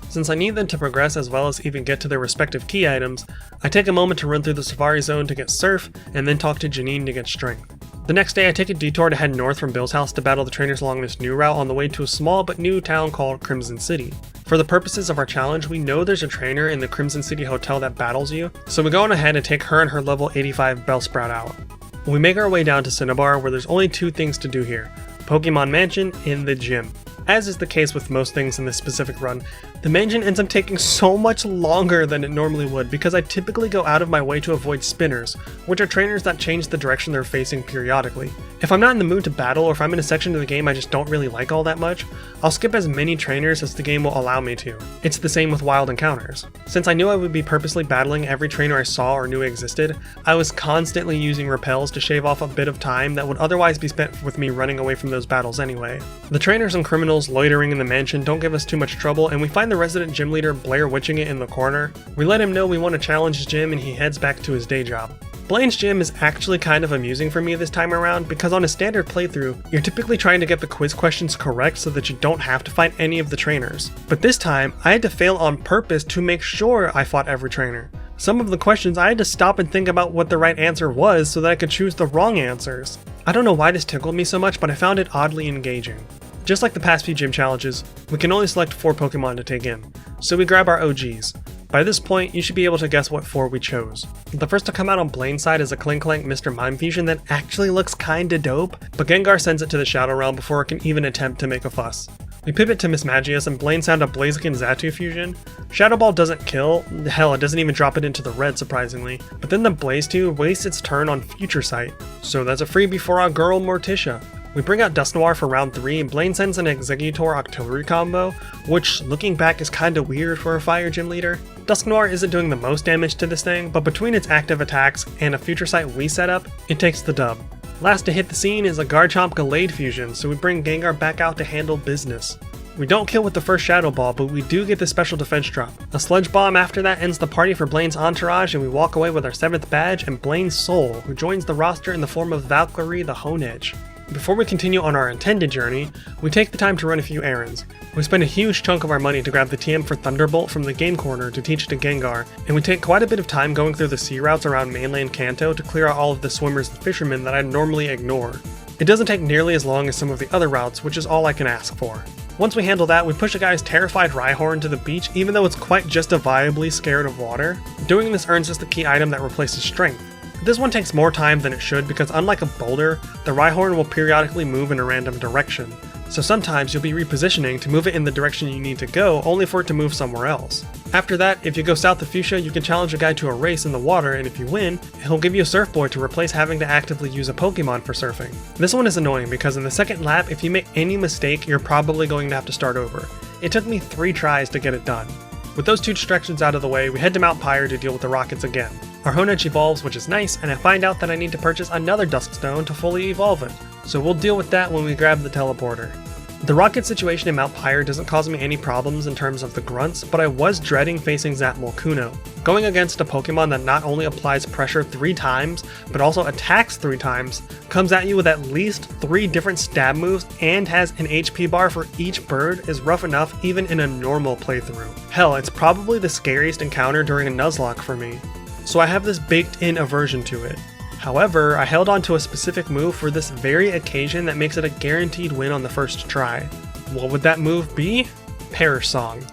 Since I need them to progress as well as even get to their respective key items, I take a moment to run through the Safari Zone to get Surf, and then talk to Janine to get Strength. The next day I take a detour to head north from Bill's house to battle the trainers along this new route on the way to a small but new town called Crimson City. For the purposes of our challenge, we know there's a trainer in the Crimson City Hotel that battles you, so we go on ahead and take her and her level 85 Bellsprout out. We make our way down to Cinnabar where there's only two things to do here, Pokemon Mansion and the gym. As is the case with most things in this specific run, the mansion ends up taking so much longer than it normally would because I typically go out of my way to avoid spinners, which are trainers that change the direction they're facing periodically. If I'm not in the mood to battle or if I'm in a section of the game I just don't really like all that much, I'll skip as many trainers as the game will allow me to. It's the same with wild encounters. Since I knew I would be purposely battling every trainer I saw or knew existed, I was constantly using repels to shave off a bit of time that would otherwise be spent with me running away from those battles anyway. The trainers and criminals girls loitering in the mansion don't give us too much trouble, and we find the resident gym leader Blair witching it in the corner. We let him know we want to challenge his gym, and he heads back to his day job. Blaine's gym is actually kind of amusing for me this time around because on a standard playthrough, you're typically trying to get the quiz questions correct so that you don't have to fight any of the trainers. But this time, I had to fail on purpose to make sure I fought every trainer. Some of the questions I had to stop and think about what the right answer was so that I could choose the wrong answers. I don't know why this tickled me so much, but I found it oddly engaging. Just like the past few gym challenges, we can only select 4 Pokemon to take in, so we grab our OGs. By this point, you should be able to guess what 4 we chose. The first to come out on Blaine's side is a Klinklang Mr. Mime fusion that actually looks kinda dope, but Gengar sends it to the Shadow Realm before it can even attempt to make a fuss. We pivot to Mismagius and Blaine sound a Blaziken Xatu fusion. Shadow Ball doesn't kill, hell it doesn't even drop it into the red surprisingly, but then the Blaze2 wastes its turn on Future Sight, so that's a freebie for our girl Morticia. We bring out Dusknoir for round 3 and Blaine sends an Exeggutor Octillery combo, which looking back is kinda weird for a fire gym leader. Dusknoir isn't doing the most damage to this thing, but between its active attacks and a Future Sight we set up, it takes the dub. Last to hit the scene is a Garchomp Gallade fusion, so we bring Gengar back out to handle business. We don't kill with the first Shadow Ball, but we do get the special defense drop. A Sludge Bomb after that ends the party for Blaine's entourage, and we walk away with our 7th badge and Blaine's Soul, who joins the roster in the form of Valkyrie the Honedge. Before we continue on our intended journey, we take the time to run a few errands. We spend a huge chunk of our money to grab the TM for Thunderbolt from the game corner to teach to Gengar, and we take quite a bit of time going through the sea routes around mainland Kanto to clear out all of the swimmers and fishermen that I'd normally ignore. It doesn't take nearly as long as some of the other routes, which is all I can ask for. Once we handle that, we push a guy's terrified Rhyhorn to the beach even though it's quite justifiably scared of water. Doing this earns us the key item that replaces strength. This one takes more time than it should because unlike a boulder, the Rhyhorn will periodically move in a random direction, so sometimes you'll be repositioning to move it in the direction you need to go only for it to move somewhere else. After that, if you go south of Fuchsia, you can challenge a guy to a race in the water, and if you win, he'll give you a surfboard to replace having to actively use a Pokemon for surfing. This one is annoying because in the second lap, if you make any mistake, you're probably going to have to start over. It took me 3 tries to get it done. With those 2 distractions out of the way, we head to Mount Pyre to deal with the Rockets again. Our Honedge evolves, which is nice, and I find out that I need to purchase another Duskstone to fully evolve it, so we'll deal with that when we grab the teleporter. The rocket situation in Mount Pyre doesn't cause me any problems in terms of the grunts, but I was dreading facing Zapmol Kuno. Going against a Pokemon that not only applies pressure 3 times, but also attacks 3 times, comes at you with at least 3 different stab moves, and has an HP bar for each bird is rough enough even in a normal playthrough. Hell, it's probably the scariest encounter during a Nuzlocke for me, so I have this baked-in aversion to it. However, I held on to a specific move for this very occasion that makes it a guaranteed win on the first try. What would that move be? Perish Song.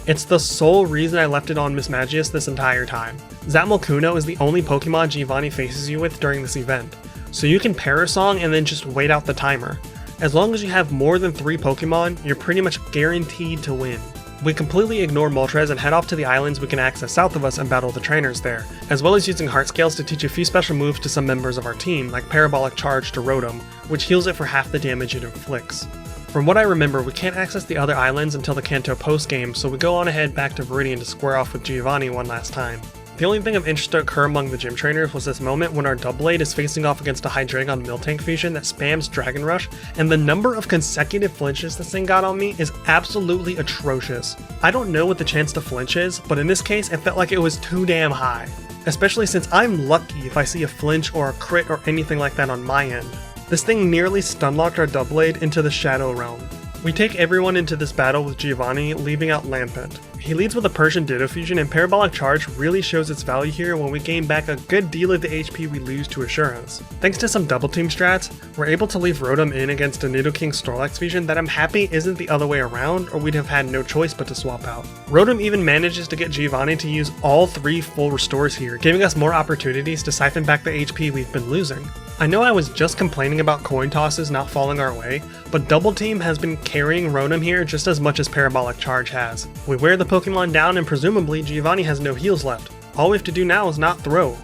It's the sole reason I left it on Mismagius this entire time. Zapmol Kuno is the only Pokemon Giovanni faces you with during this event, so you can Perish Song and then just wait out the timer. As long as you have more than 3 Pokemon, you're pretty much guaranteed to win. We completely ignore Moltres and head off to the islands we can access south of us and battle the trainers there, as well as using Heart Scales to teach a few special moves to some members of our team, like Parabolic Charge to Rotom, which heals it for half the damage it inflicts. From what I remember, we can't access the other islands until the Kanto postgame, so we go on ahead back to Viridian to square off with Giovanni one last time. The only thing of interest to occur among the gym trainers was this moment when our Doublade is facing off against a Hydreigon Miltank fusion that spams Dragon Rush, and the number of consecutive flinches this thing got on me is absolutely atrocious. I don't know what the chance to flinch is, but in this case it felt like it was too damn high. Especially since I'm lucky if I see a flinch or a crit or anything like that on my end. This thing nearly stunlocked our Doublade into the Shadow Realm. We take everyone into this battle with Giovanni, leaving out Lampent. He leads with a Persian Ditto fusion, and Parabolic Charge really shows its value here when we gain back a good deal of the HP we lose to Assurance. Thanks to some double team strats, we're able to leave Rotom in against a Nidoking Snorlax fusion that I'm happy isn't the other way around, or we'd have had no choice but to swap out. Rotom even manages to get Giovanni to use all 3 full restores here, giving us more opportunities to siphon back the HP we've been losing. I know I was just complaining about coin tosses not falling our way, but Double Team has been carrying Rotom here just as much as Parabolic Charge has. We wear the Pokemon down and presumably Giovanni has no heals left. All we have to do now is not throw.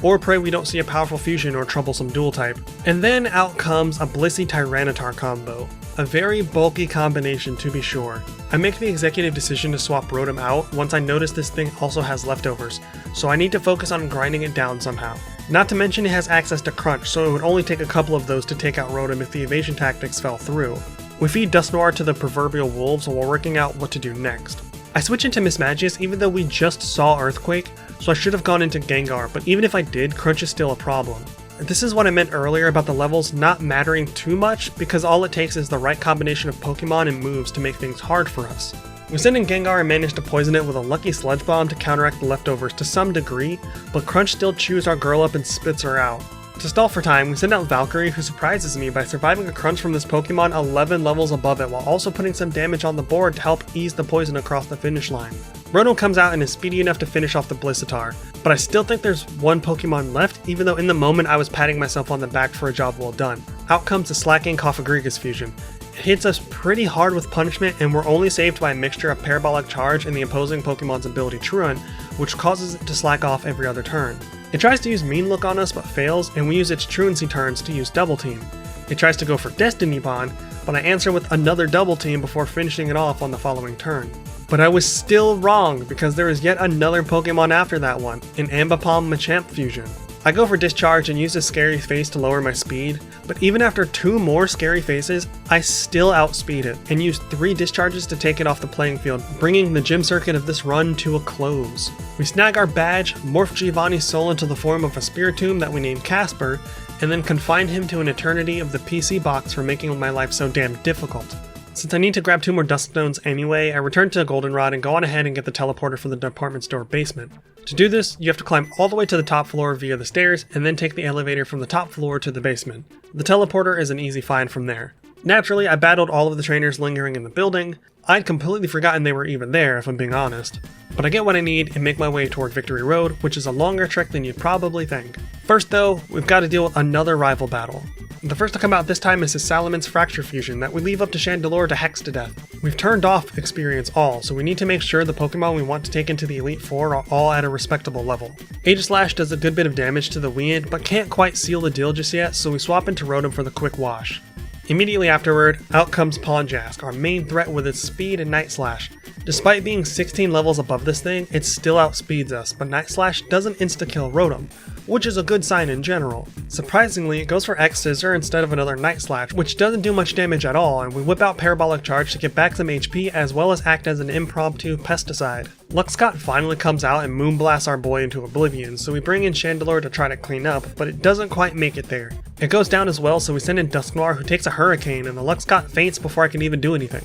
Or pray we don't see a powerful fusion or troublesome dual type. And then out comes a Blissey Tyranitar combo. A very bulky combination to be sure. I make the executive decision to swap Rotom out once I notice this thing also has leftovers, so I need to focus on grinding it down somehow. Not to mention it has access to Crunch, so it would only take a couple of those to take out Rotom if the evasion tactics fell through. We feed Dust Noir to the proverbial wolves while working out what to do next. I switch into Miss Magius even though we just saw Earthquake, so I should have gone into Gengar, but even if I did, Crunch is still a problem. This is what I meant earlier about the levels not mattering too much, because all it takes is the right combination of Pokemon and moves to make things hard for us. We send in Gengar and manage to poison it with a lucky Sludge Bomb to counteract the leftovers to some degree, but Crunch still chews our girl up and spits her out. To stall for time, we send out Valkyrie, who surprises me by surviving a crunch from this Pokemon 11 levels above it while also putting some damage on the board to help ease the poison across the finish line. Rotom comes out and is speedy enough to finish off the Blisseytar, but I still think there's one Pokemon left, even though in the moment I was patting myself on the back for a job well done. Out comes the Slacking Cofagrigus fusion. It hits us pretty hard with punishment, and we're only saved by a mixture of Parabolic Charge and the opposing Pokemon's ability Truant, which causes it to slack off every other turn. It tries to use Mean Look on us but fails, and we use its Truancy turns to use Double Team. It tries to go for Destiny Bond, but I answer with another Double Team before finishing it off on the following turn. But I was still wrong, because there is yet another Pokemon after that one, an Ambipom Machamp fusion. I go for Discharge and use a Scary Face to lower my speed, but even after 2 more Scary Faces, I still outspeed it, and use 3 discharges to take it off the playing field, bringing the gym circuit of this run to a close. We snag our badge, morph Giovanni's soul into the form of a Spiritomb that we named Casper, and then confine him to an eternity of the PC box for making my life so damn difficult. Since I need to grab 2 more Dusk Stones anyway, I return to Goldenrod and go on ahead and get the teleporter from the department store basement. To do this, you have to climb all the way to the top floor via the stairs, and then take the elevator from the top floor to the basement. The teleporter is an easy find from there. Naturally, I battled all of the trainers lingering in the building. I'd completely forgotten they were even there, if I'm being honest. But I get what I need and make my way toward Victory Road, which is a longer trek than you'd probably think. First though, we've got to deal with another rival battle. The first to come out this time is his Salaman's Fracture fusion that we leave up to Chandelure to hex to death. We've turned off Experience All, so we need to make sure the Pokemon we want to take into the Elite Four are all at a respectable level. Aegislash does a good bit of damage to the Weed, but can't quite seal the deal just yet, so we swap into Rotom for the quick wash. Immediately afterward, out comes Ponjask, our main threat with its speed and Night Slash. Despite being 16 levels above this thing, it still outspeeds us, but Night Slash doesn't insta-kill Rotom, which is a good sign in general. Surprisingly, it goes for X-Scissor instead of another Night Slash, which doesn't do much damage at all, and we whip out Parabolic Charge to get back some HP as well as act as an impromptu pesticide. Luxcott finally comes out and moonblasts our boy into oblivion, so we bring in Chandelure to try to clean up, but it doesn't quite make it there. It goes down as well, so we send in Dusknoir, who takes a Hurricane, and the Luxcott faints before I can even do anything.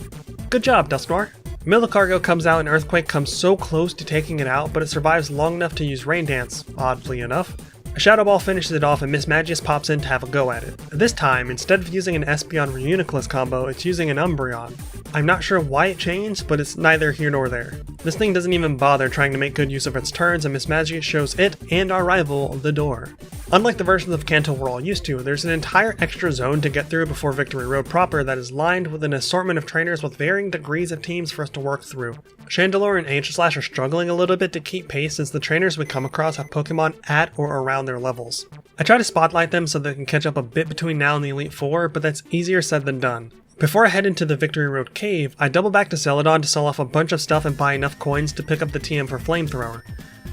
Good job, Dusknoir. Milicargo comes out and Earthquake comes so close to taking it out, but it survives long enough to use Rain Dance, oddly enough. A Shadow Ball finishes it off and Miss Magius pops in to have a go at it. This time, instead of using an Espeon Reuniclus combo, it's using an Umbreon. I'm not sure why it changed, but it's neither here nor there. This thing doesn't even bother trying to make good use of its turns, and Miss Magius shows it and our rival the door. Unlike the versions of Kanto we're all used to, there's an entire extra zone to get through before Victory Road proper that is lined with an assortment of trainers with varying degrees of teams for us to work through. Chandelure and Aegislash are struggling a little bit to keep pace since the trainers we come across have Pokemon at or around their levels. I try to spotlight them so they can catch up a bit between now and the Elite Four, but that's easier said than done. Before I head into the Victory Road cave, I double back to Celadon to sell off a bunch of stuff and buy enough coins to pick up the TM for Flamethrower.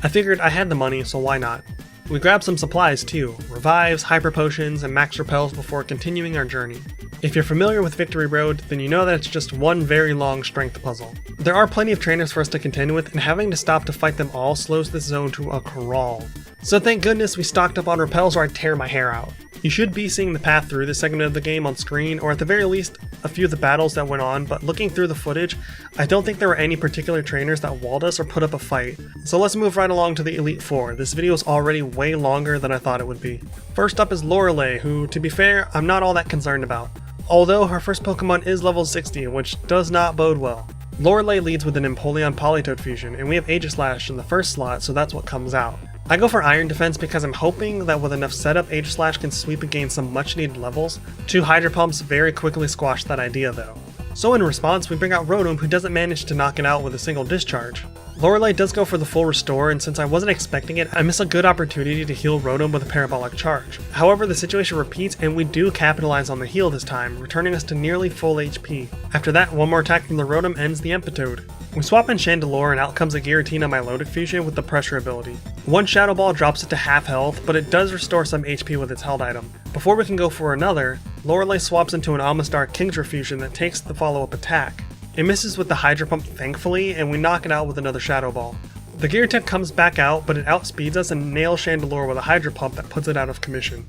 I figured I had the money, so why not? We grab some supplies too, revives, hyper potions, and max repels before continuing our journey. If you're familiar with Victory Road, then you know that it's just one very long strength puzzle. There are plenty of trainers for us to contend with, and having to stop to fight them all slows this zone to a crawl. So thank goodness we stocked up on repels or I'd tear my hair out. You should be seeing the path through this segment of the game on screen, or at the very least, a few of the battles that went on, but looking through the footage, I don't think there were any particular trainers that walled us or put up a fight. So let's move right along to the Elite Four. This video is already way longer than I thought it would be. First up is Lorelei, who, to be fair, I'm not all that concerned about. Although her first Pokemon is level 60, which does not bode well. Lorelei leads with an Empoleon Politoed fusion, and we have Aegislash in the first slot, so that's what comes out. I go for Iron Defense because I'm hoping that with enough setup, Aegislash can sweep and gain some much needed levels. 2 Hydro Pumps very quickly squash that idea though. So in response, we bring out Rotom, who doesn't manage to knock it out with a single discharge. Lorelei does go for the full restore, and since I wasn't expecting it, I miss a good opportunity to heal Rotom with a Parabolic Charge. However, the situation repeats and we do capitalize on the heal this time, returning us to nearly full HP. After that, one more attack from the Rotom ends the Empitoad. We swap in Chandelure and out comes a Giratina Milotic fusion with the Pressure ability. One Shadow Ball drops it to half health, but it does restore some HP with its held item. Before we can go for another, Lorelei swaps into an Amistar Kingdra fusion that takes the follow-up attack. It misses with the Hydro Pump thankfully, and we knock it out with another Shadow Ball. The Gear Tech comes back out, but it outspeeds us and nails Chandelure with a Hydro Pump that puts it out of commission.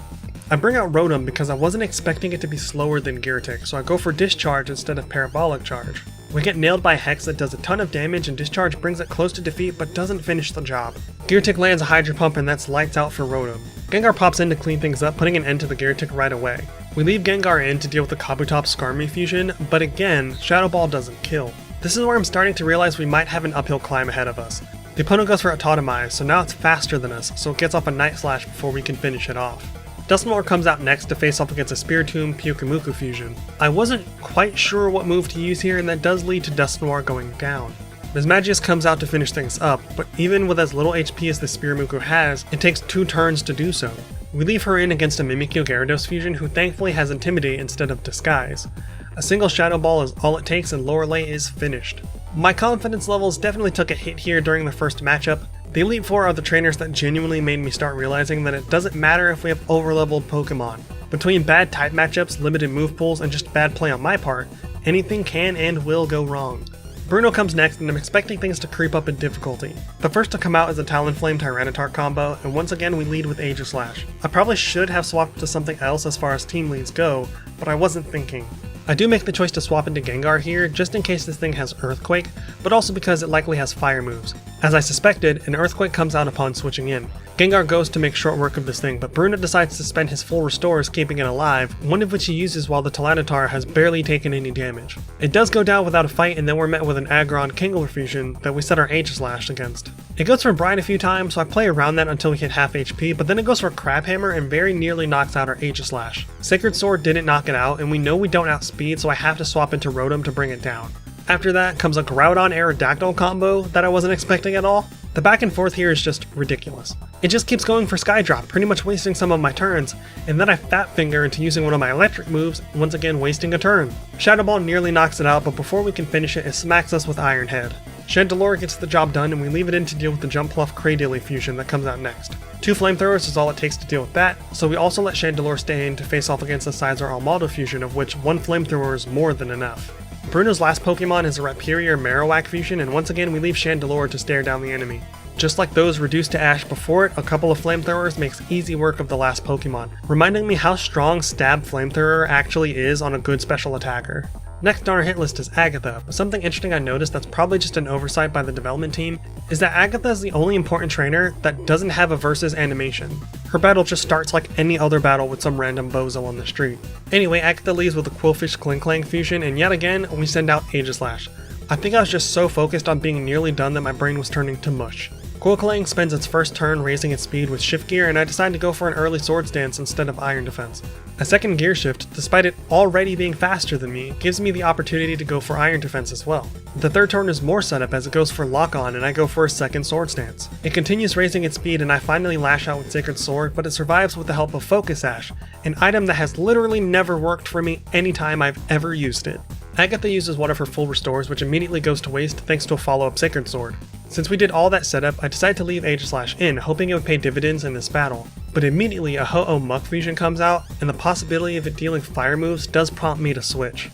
I bring out Rotom because I wasn't expecting it to be slower than Gear Tech, so I go for Discharge instead of Parabolic Charge. We get nailed by Hex that does a ton of damage, and Discharge brings it close to defeat but doesn't finish the job. Gear Tech lands a Hydro Pump and that's lights out for Rotom. Gengar pops in to clean things up, putting an end to the Gear Tech right away. We leave Gengar in to deal with the Kabutops Skarmory fusion, but again, Shadow Ball doesn't kill. This is where I'm starting to realize we might have an uphill climb ahead of us. The opponent goes for a Totemize, so now it's faster than us, so it gets off a Night Slash before we can finish it off. Dusknoir comes out next to face off against a Spiritomb Pyukumuku fusion. I wasn't quite sure what move to use here, and that does lead to Dusknoir going down. Mismagius comes out to finish things up, but even with as little HP as the Spiritomb has, it takes 2 turns to do so. We leave her in against a Mimikyu Gyarados fusion who thankfully has Intimidate instead of Disguise. A single Shadow Ball is all it takes and Lorelei is finished. My confidence levels definitely took a hit here during the first matchup. The Elite Four are the trainers that genuinely made me start realizing that it doesn't matter if we have overleveled Pokemon. Between bad type matchups, limited move pools, and just bad play on my part, anything can and will go wrong. Bruno comes next, and I'm expecting things to creep up in difficulty. The first to come out is a Talonflame Tyranitar combo, and once again we lead with Aegislash. I probably should have swapped to something else as far as team leads go, but I wasn't thinking. I do make the choice to swap into Gengar here, just in case this thing has Earthquake, but also because it likely has fire moves. As I suspected, an Earthquake comes out upon switching in. Gengar goes to make short work of this thing, but Bruno decides to spend his full restores keeping it alive, one of which he uses while the Tyranitar has barely taken any damage. It does go down without a fight, and then we're met with an Aggron Kingler fusion that we set our Aegislash against. It goes for Brine a few times, so I play around that until we hit half HP, but then it goes for Crabhammer and very nearly knocks out our Aegislash. Sacred Sword didn't knock it out, and we know we don't outspeed, so I have to swap into Rotom to bring it down. After that comes a Groudon Aerodactyl combo that I wasn't expecting at all. The back and forth here is just ridiculous. It just keeps going for Skydrop, pretty much wasting some of my turns, and then I Fat Finger into using one of my electric moves, once again wasting a turn. Shadow Ball nearly knocks it out, but before we can finish it, it smacks us with Iron Head. Chandelure gets the job done, and we leave it in to deal with the Jumpluff Cradily fusion that comes out next. 2 Flamethrowers is all it takes to deal with that, so we also let Chandelure stay in to face off against the Scizor Almaldo fusion, of which 1 Flamethrower is more than enough. Bruno's last Pokemon is a Rhyperior Marowak fusion, and once again we leave Chandelure to stare down the enemy. Just like those reduced to ash before it, a couple of Flamethrowers makes easy work of the last Pokemon, reminding me how strong Stab Flamethrower actually is on a good special attacker. Next on our hit list is Agatha, but something interesting I noticed that's probably just an oversight by the development team is that Agatha is the only important trainer that doesn't have a versus animation. Her battle just starts like any other battle with some random bozo on the street. Anyway, Agatha leaves with a Quillfish Klinklang fusion, and yet again, we send out Aegislash. I think I was just so focused on being nearly done that my brain was turning to mush. Quillclang spends its first turn raising its speed with Shift Gear, and I decide to go for an early Swords Dance instead of Iron Defense. A second Gear Shift, despite it already being faster than me, gives me the opportunity to go for Iron Defense as well. The third turn is more setup as it goes for Lock On, and I go for a second Swords Dance. It continues raising its speed, and I finally lash out with Sacred Sword, but it survives with the help of Focus Sash, an item that has literally never worked for me anytime I've ever used it. Agatha uses one of her full restores, which immediately goes to waste thanks to a follow-up Sacred Sword. Since we did all that setup, I decided to leave Aegislash in, hoping it would pay dividends in this battle. But immediately a Ho-Oh Muck fusion comes out, and the possibility of it dealing fire moves does prompt me to switch.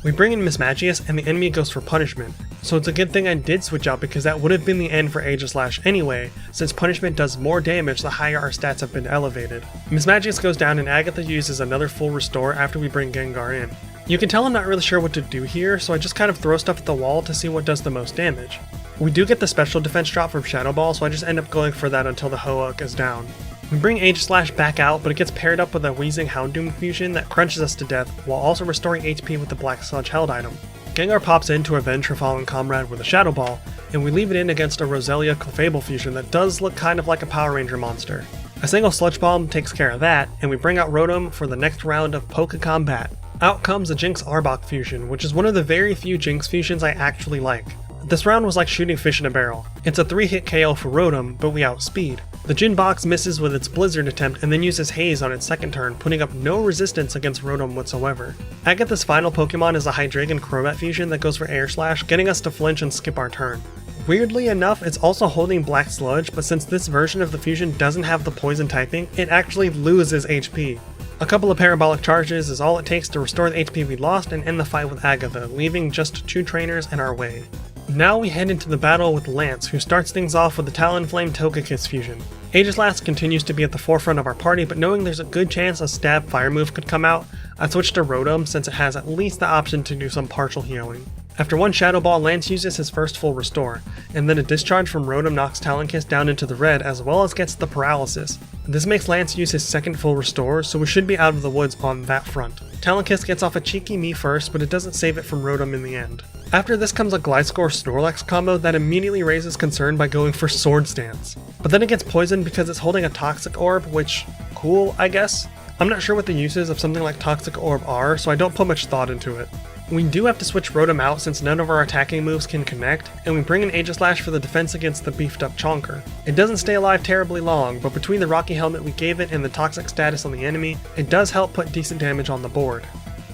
We bring in Mismagius, and the enemy goes for Punishment, so it's a good thing I did switch out because that would have been the end for Aegislash anyway, since Punishment does more damage the higher our stats have been elevated. Mismagius goes down and Agatha uses another full restore after we bring Gengar in. You can tell I'm not really sure what to do here, so I just kind of throw stuff at the wall to see what does the most damage. We do get the special defense drop from Shadow Ball, so I just end up going for that until the Ho-Oh is down. We bring Aegislash back out, but it gets paired up with a Weezing Houndoom fusion that crunches us to death, while also restoring HP with the Black Sludge held item. Gengar pops in to avenge her fallen comrade with a Shadow Ball, and we leave it in against a Roselia Clefable fusion that does look kind of like a Power Ranger monster. A single Sludge Bomb takes care of that, and we bring out Rotom for the next round of Poke Combat. Out comes the Jinx Arbok fusion, which is one of the very few Jinx fusions I actually like. This round was like shooting fish in a barrel. It's a 3-hit KO for Rotom, but we outspeed. The Jinbox misses with its Blizzard attempt and then uses Haze on its second turn, putting up no resistance against Rotom whatsoever. Agatha's final Pokemon is a Hydreigon Crobat fusion that goes for Air Slash, getting us to flinch and skip our turn. Weirdly enough, it's also holding Black Sludge, but since this version of the fusion doesn't have the poison typing, it actually loses HP. A couple of parabolic charges is all it takes to restore the HP we lost and end the fight with Agatha, leaving just 2 trainers in our way. Now we head into the battle with Lance, who starts things off with the Talonflame Togekiss fusion. Aegislash continues to be at the forefront of our party, but knowing there's a good chance a stab fire move could come out, I switched to Rotom since it has at least the option to do some partial healing. After one Shadow Ball, Lance uses his first full restore, and then a discharge from Rotom knocks Talonkiss down into the red as well as gets the paralysis. This makes Lance use his second full restore, so we should be out of the woods on that front. Talonkiss gets off a cheeky me first, but it doesn't save it from Rotom in the end. After this comes a Gliscor Snorlax combo that immediately raises concern by going for Sword Stance. But then it gets poisoned because it's holding a Toxic Orb, which, cool, I guess? I'm not sure what the uses of something like Toxic Orb are, so I don't put much thought into it. We do have to switch Rotom out since none of our attacking moves can connect, and we bring in Aegislash for the defense against the beefed up Chonker. It doesn't stay alive terribly long, but between the Rocky Helmet we gave it and the toxic status on the enemy, it does help put decent damage on the board.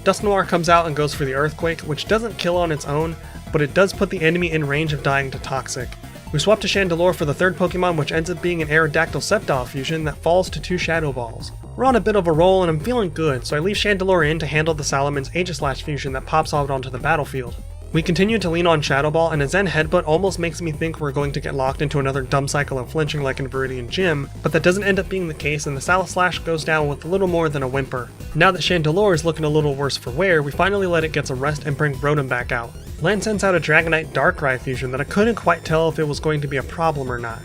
Dusknoir comes out and goes for the Earthquake, which doesn't kill on its own, but it does put the enemy in range of dying to Toxic. We swap to Chandelure for the third Pokemon, which ends up being an Aerodactyl Sceptile fusion that falls to 2 Shadow Balls. We're on a bit of a roll and I'm feeling good, so I leave Chandelure in to handle the Salamon's Aegislash fusion that pops out onto the battlefield. We continue to lean on Shadow Ball, and a Zen Headbutt almost makes me think we're going to get locked into another dumb cycle of flinching like in Viridian Gym, but that doesn't end up being the case and the Salislash goes down with a little more than a whimper. Now that Chandelure is looking a little worse for wear, we finally let it get some rest and bring Rotom back out. Lance sends out a Dragonite Darkrai fusion that I couldn't quite tell if it was going to be a problem or not.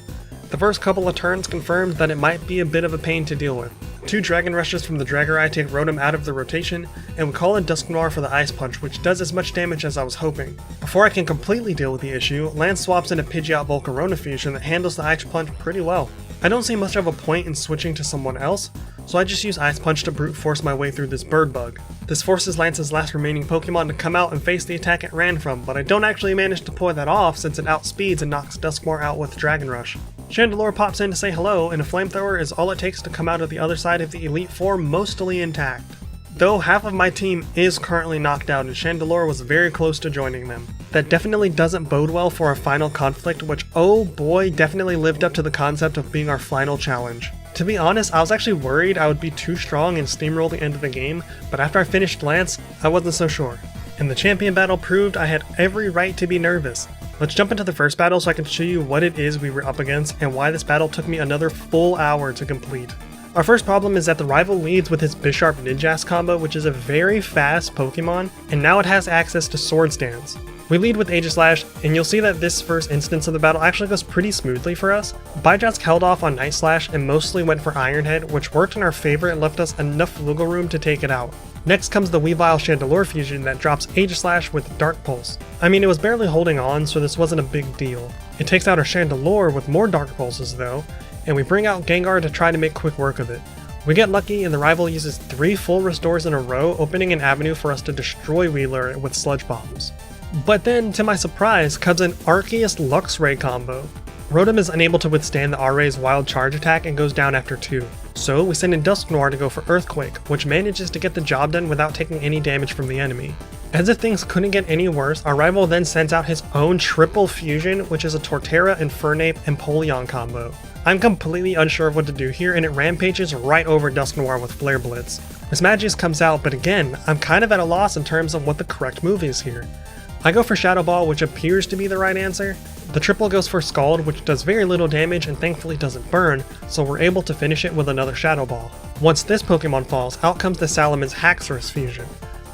The first couple of turns confirmed that it might be a bit of a pain to deal with. 2 Dragon Rushes from the Dragorai take Rotom out of the rotation, and we call in Dusknoir for the Ice Punch, which does as much damage as I was hoping. Before I can completely deal with the issue, Lance swaps in a Pidgeot Volcarona fusion that handles the Ice Punch pretty well. I don't see much of a point in switching to someone else, so I just use Ice Punch to brute force my way through this bird bug. This forces Lance's last remaining Pokemon to come out and face the attack it ran from, but I don't actually manage to pull that off since it outspeeds and knocks Dusknoir out with Dragon Rush. Chandelure pops in to say hello, and a Flamethrower is all it takes to come out of the other side of the Elite Four mostly intact. Though half of my team is currently knocked out and Chandelure was very close to joining them. That definitely doesn't bode well for our final conflict, which oh boy definitely lived up to the concept of being our final challenge. To be honest, I was actually worried I would be too strong and steamroll the end of the game, but after I finished Lance, I wasn't so sure. And the champion battle proved I had every right to be nervous. Let's jump into the first battle so I can show you what it is we were up against and why this battle took me another full hour to complete. Our first problem is that the rival leads with his Bisharp Ninjask combo, which is a very fast Pokemon, and now it has access to Sword Stance. We lead with Aegislash, and you'll see that this first instance of the battle actually goes pretty smoothly for us. Bijask held off on Night Slash and mostly went for Iron Head, which worked in our favor and left us enough wiggle room to take it out. Next comes the Weavile Chandelure fusion that drops Aegislash with Dark Pulse. I mean, it was barely holding on, so this wasn't a big deal. It takes out our Chandelure with more Dark Pulses though, and we bring out Gengar to try to make quick work of it. We get lucky and the rival uses 3 full restores in a row, opening an avenue for us to destroy Wheeler with Sludge Bombs. But then, to my surprise, comes an Arceus Luxray combo. Rotom is unable to withstand the R-Ray's Wild Charge attack and goes down after 2. So we send in Dusknoir to go for Earthquake, which manages to get the job done without taking any damage from the enemy. As if things couldn't get any worse, our rival then sends out his own triple fusion, which is a Torterra, Infernape, and Polion combo. I'm completely unsure of what to do here, and it rampages right over Dusknoir with Flare Blitz. Mismagius comes out, but again, I'm kind of at a loss in terms of what the correct move is here. I go for Shadow Ball, which appears to be the right answer. The triple goes for Scald, which does very little damage and thankfully doesn't burn, so we're able to finish it with another Shadow Ball. Once this Pokemon falls, out comes the Salamon's Haxorus fusion.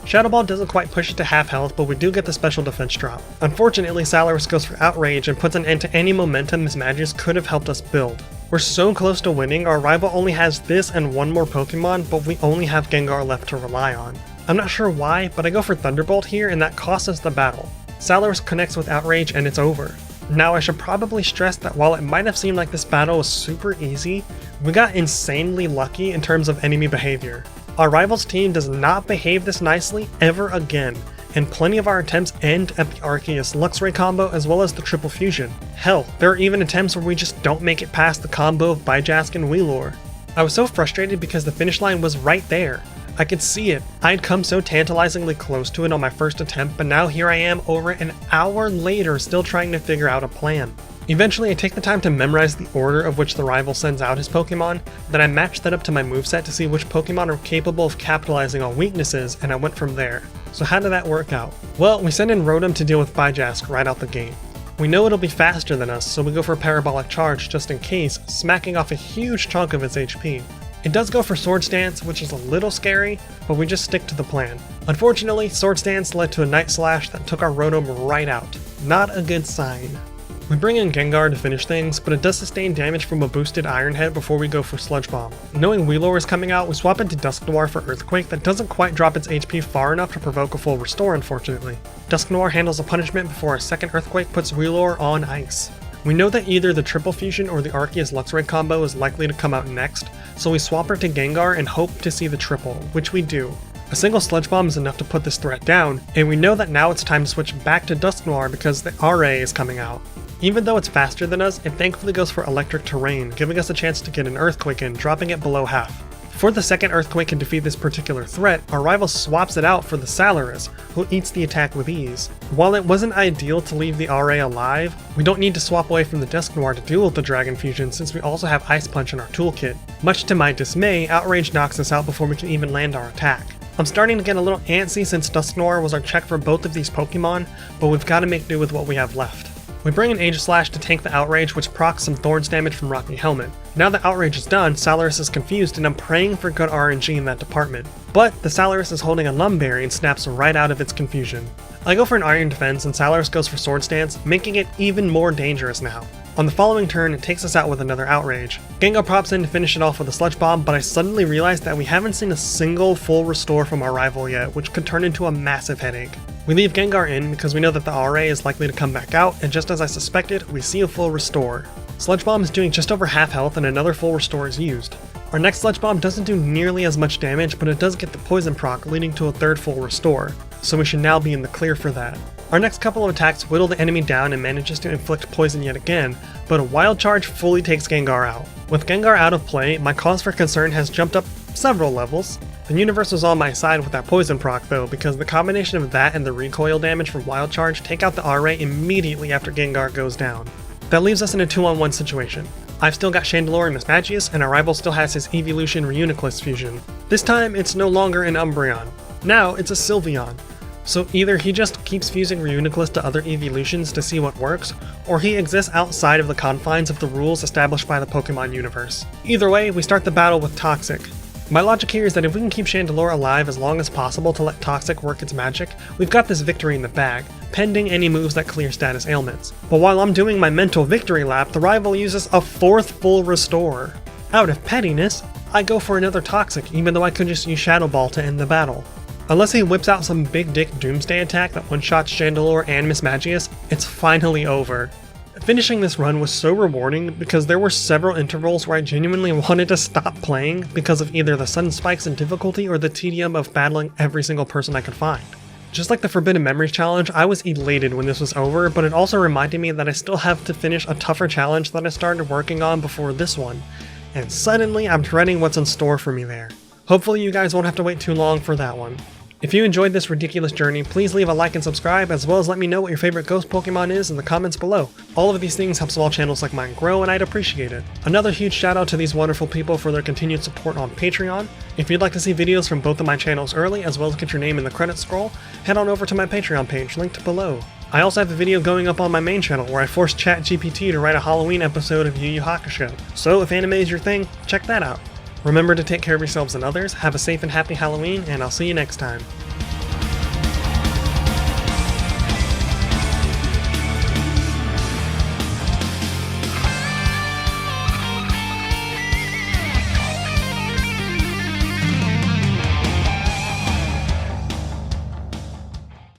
Shadow Ball doesn't quite push it to half health, but we do get the special defense drop. Unfortunately, Salaris goes for Outrage and puts an end to any momentum Mismagius could have helped us build. We're so close to winning, our rival only has this and one more Pokemon, but we only have Gengar left to rely on. I'm not sure why, but I go for Thunderbolt here and that costs us the battle. Salaris connects with Outrage and it's over. Now I should probably stress that while it might have seemed like this battle was super easy, we got insanely lucky in terms of enemy behavior. Our rival's team does not behave this nicely ever again, and plenty of our attempts end at the Arceus Luxray combo as well as the triple fusion. Hell, there are even attempts where we just don't make it past the combo of Bijask and Weelore. I was so frustrated because the finish line was right there. I could see it. I'd come so tantalizingly close to it on my first attempt, but now here I am over an hour later still trying to figure out a plan. Eventually, I take the time to memorize the order of which the rival sends out his Pokemon, then I match that up to my moveset to see which Pokemon are capable of capitalizing on weaknesses, and I went from there. So how did that work out? Well, we send in Rotom to deal with Bijask right out the gate. We know it'll be faster than us, so we go for a Parabolic Charge just in case, smacking off a huge chunk of its HP. It does go for Swords Dance, which is a little scary, but we just stick to the plan. Unfortunately, Swords Dance led to a Night Slash that took our Rotom right out. Not a good sign. We bring in Gengar to finish things, but it does sustain damage from a boosted Iron Head before we go for Sludge Bomb. Knowing Weilor is coming out, we swap into Dusknoir for Earthquake that doesn't quite drop its HP far enough to provoke a full restore, unfortunately. Dusknoir handles a punishment before our second Earthquake puts Weilor on ice. We know that either the Triple Fusion or the Arceus Luxray combo is likely to come out next, so we swap her to Gengar and hope to see the triple, which we do. A single Sludge Bomb is enough to put this threat down, and we know that now it's time to switch back to Dusknoir because the RA is coming out. Even though it's faster than us, it thankfully goes for Electric Terrain, giving us a chance to get an Earthquake in, dropping it below half. Before the second Earthquake can defeat this particular threat, our rival swaps it out for the Salaris, who eats the attack with ease. While it wasn't ideal to leave the RA alive, we don't need to swap away from the Dusknoir to deal with the Dragon Fusion since we also have Ice Punch in our toolkit. Much to my dismay, Outrage knocks us out before we can even land our attack. I'm starting to get a little antsy since Dusknoir was our check for both of these Pokemon, but we've got to make do with what we have left. We bring in Aegislash to tank the Outrage, which procs some Thorns damage from Rocky Helmet. Now that Outrage is done, Salaris is confused and I'm praying for good RNG in that department. But the Salaris is holding a Lumberry and snaps right out of its confusion. I go for an Iron Defense and Salaris goes for Swords Dance, making it even more dangerous now. On the following turn, it takes us out with another Outrage. Gengar pops in to finish it off with a Sludge Bomb, but I suddenly realized that we haven't seen a single full restore from our rival yet, which could turn into a massive headache. We leave Gengar in because we know that the RA is likely to come back out, and just as I suspected, we see a full restore. Sludge Bomb is doing just over half health and another full restore is used. Our next Sludge Bomb doesn't do nearly as much damage, but it does get the Poison proc, leading to a third full restore, so we should now be in the clear for that. Our next couple of attacks whittle the enemy down and manages to inflict poison yet again, but a Wild Charge fully takes Gengar out. With Gengar out of play, my cause for concern has jumped up several levels. The universe was on my side with that poison proc though, because the combination of that and the recoil damage from Wild Charge take out the RA immediately after Gengar goes down. That leaves us in a 2-on-1 situation. I've still got Chandelure and Mismagius, and our rival still has his Evolution Reuniclus fusion. This time it's no longer an Umbreon. Now it's a Sylveon. So either he just keeps fusing Reuniclus to other evolutions to see what works, or he exists outside of the confines of the rules established by the Pokemon universe. Either way, we start the battle with Toxic. My logic here is that if we can keep Chandelure alive as long as possible to let Toxic work its magic, we've got this victory in the bag, pending any moves that clear status ailments. But while I'm doing my mental victory lap, the rival uses a fourth full restore. Out of pettiness, I go for another Toxic, even though I could just use Shadow Ball to end the battle. Unless he whips out some big dick Doomsday attack that one-shots Chandelure and Mismagius, it's finally over. Finishing this run was so rewarding because there were several intervals where I genuinely wanted to stop playing because of either the sudden spikes in difficulty or the tedium of battling every single person I could find. Just like the Forbidden Memories challenge, I was elated when this was over, but it also reminded me that I still have to finish a tougher challenge that I started working on before this one, and suddenly I'm dreading what's in store for me there. Hopefully you guys won't have to wait too long for that one. If you enjoyed this ridiculous journey, please leave a like and subscribe, as well as let me know what your favorite ghost Pokemon is in the comments below. All of these things help small channels like mine grow, and I'd appreciate it. Another huge shout out to these wonderful people for their continued support on Patreon. If you'd like to see videos from both of my channels early, as well as get your name in the credits scroll, head on over to my Patreon page, linked below. I also have a video going up on my main channel where I forced ChatGPT to write a Halloween episode of Yu Yu Hakusho, so if anime is your thing, check that out. Remember to take care of yourselves and others, have a safe and happy Halloween, and I'll see you next time.